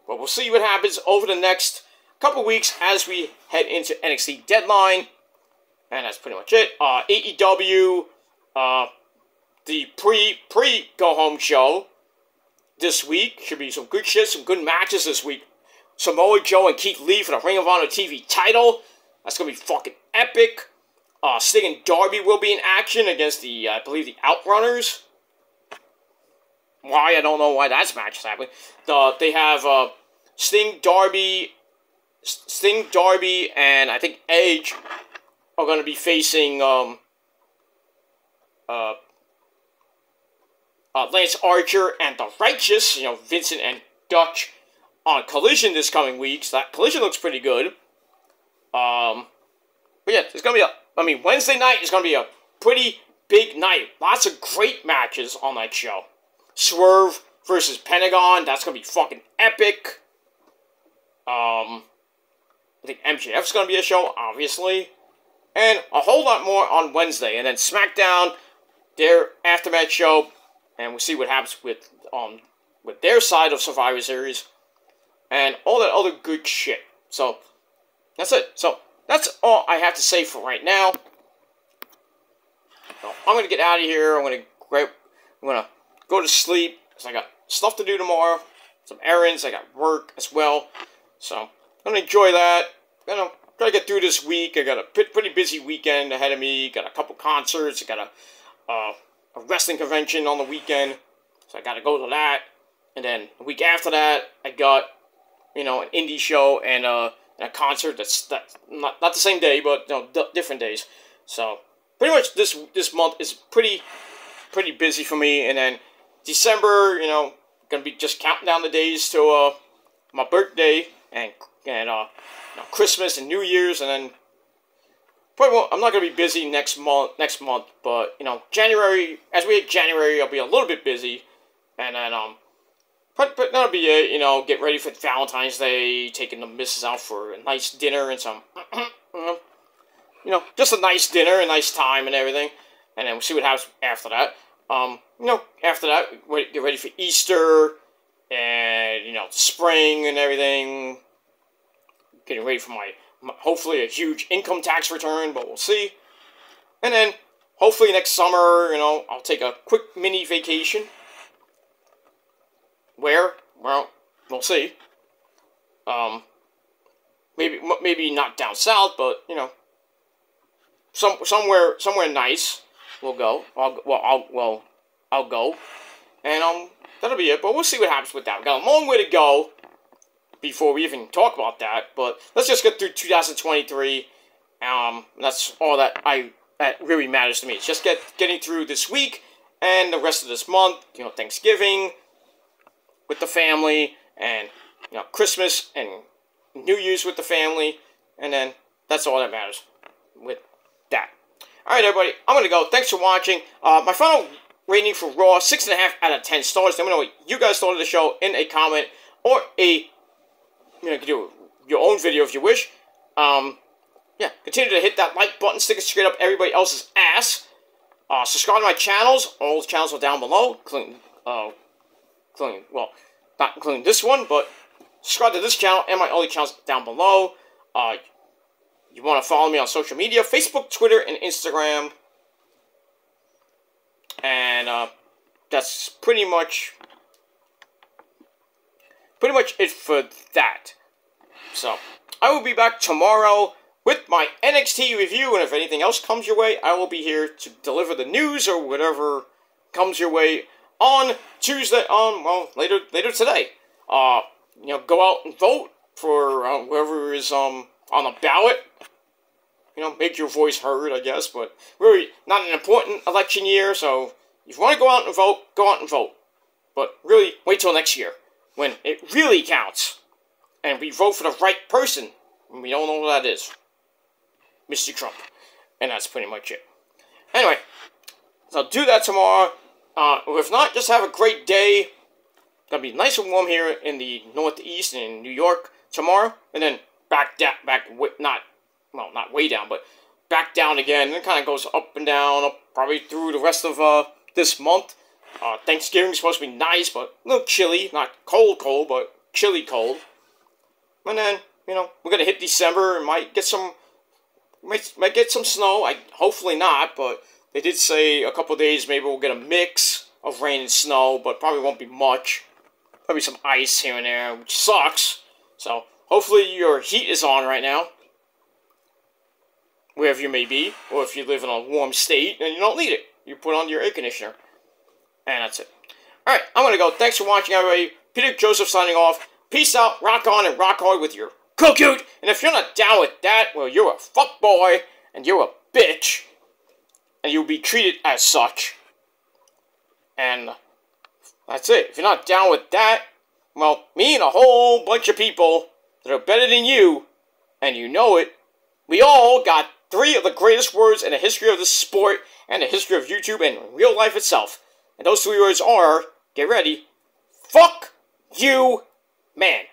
But we'll see what happens over the next couple weeks as we head into NXT Deadline. And that's pretty much it. AEW, the pre-go-home show this week. Should be some good shit, some good matches this week. Samoa Joe and Keith Lee for the Ring of Honor TV title. That's going to be fucking epic. Sting and Darby will be in action against the, I believe, the Outrunners. Why? I don't know why that match is happening. They have Sting, Darby, and I think Edge are going to be facing Lance Archer and The Righteous, Vincent and Dutch on Collision this coming week. So that Collision looks pretty good. But yeah, it's going to be Wednesday night is going to be a pretty big night. Lots of great matches on that show. Swerve versus Pentagon, that's going to be fucking epic. I think MJF's going to be a show, obviously. And a whole lot more on Wednesday. And then SmackDown, their aftermath show. And we'll see what happens with their side of Survivor Series. And all that other good shit. So, that's it. So, that's all I have to say for right now. So, I'm going to get out of here. I'm going to go to sleep. Because I got stuff to do tomorrow. Some errands. I got work as well. So, I'm going to enjoy that. I'm going to try to get through this week. I got a pretty busy weekend ahead of me. Got a couple concerts. I got a wrestling convention on the weekend. So, I got to go to that. And then, a week after that, I got, an indie show and a concert that's not the same day, but, different days. So, pretty much this month is pretty busy for me. And then, December, gonna be just counting down the days to my birthday and Christmas and New Year's, and then probably I'm not gonna be busy next month, but January, as we hit January, I'll be a little bit busy, and then but that'll be it. Get ready for Valentine's Day, taking the missus out for a nice dinner and some, just a nice dinner, a nice time and everything, and then we'll see what happens after that. After that, get ready for Easter, and, spring and everything. Getting ready for my hopefully a huge income tax return, but we'll see. And then, hopefully next summer, I'll take a quick mini vacation. Where? Well, we'll see. Maybe not down south, but, somewhere nice. We'll go. I'll go. And, that'll be it. But we'll see what happens with that. We've got a long way to go before we even talk about that. But let's just get through 2023. That's all that really matters to me. It's just getting through this week and the rest of this month. Thanksgiving with the family, and, Christmas and New Year's with the family. And then that's all that matters with that. Alright, everybody, I'm going to go. Thanks for watching. My final rating for Raw, 6.5 out of 10 stars. Let me know what you guys thought of the show in a comment, or you can do your own video if you wish. Continue to hit that like button, stick it straight up everybody else's ass. Subscribe to my channels. All the channels are down below, not including this one, but subscribe to this channel and my other channels down below. You want to follow me on social media, Facebook, Twitter, and Instagram. And that's pretty much it for that. So, I will be back tomorrow with with my NXT review, and if anything else comes your way, I will be here to deliver the news or whatever comes your way on Tuesday, later today. Go out and vote for whoever is on the ballot. Make your voice heard, I guess, but really not an important election year, so if you want to go out and vote, go out and vote. But really, wait till next year, when it really counts, and we vote for the right person, and we don't know who that is. Mr. Trump. And that's pretty much it. Anyway, so do that tomorrow. If not, just have a great day. It's gonna be nice and warm here in the Northeast and in New York tomorrow, and then not way down, but back down again. And it kind of goes up and down, probably through the rest of this month. Thanksgiving's supposed to be nice, but a little chilly. Not cold, but chilly cold. And then, we're gonna hit December and might get some snow. Hopefully not, but they did say a couple of days maybe we'll get a mix of rain and snow, but probably won't be much. Probably some ice here and there, which sucks. So hopefully your heat is on right now, wherever you may be, or if you live in a warm state and you don't need it, you put on your air conditioner. And that's it. Alright, I'm going to go. Thanks for watching, everybody. Peter Joseph signing off. Peace out, rock on, and rock hard with your cookoot. And if you're not down with that, well, you're a fuckboy, and you're a bitch, and you'll be treated as such. And that's it. If you're not down with that, well, me and a whole bunch of people that are better than you, and you know it, we all got 3 of the greatest words in the history of the sport and the history of YouTube and real life itself. And those 3 words are, get ready, fuck you, man.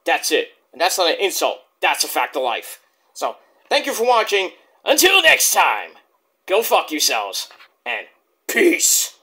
That's it. And that's not an insult. That's a fact of life. So, thank you for watching. Until next time, go fuck yourselves. And peace.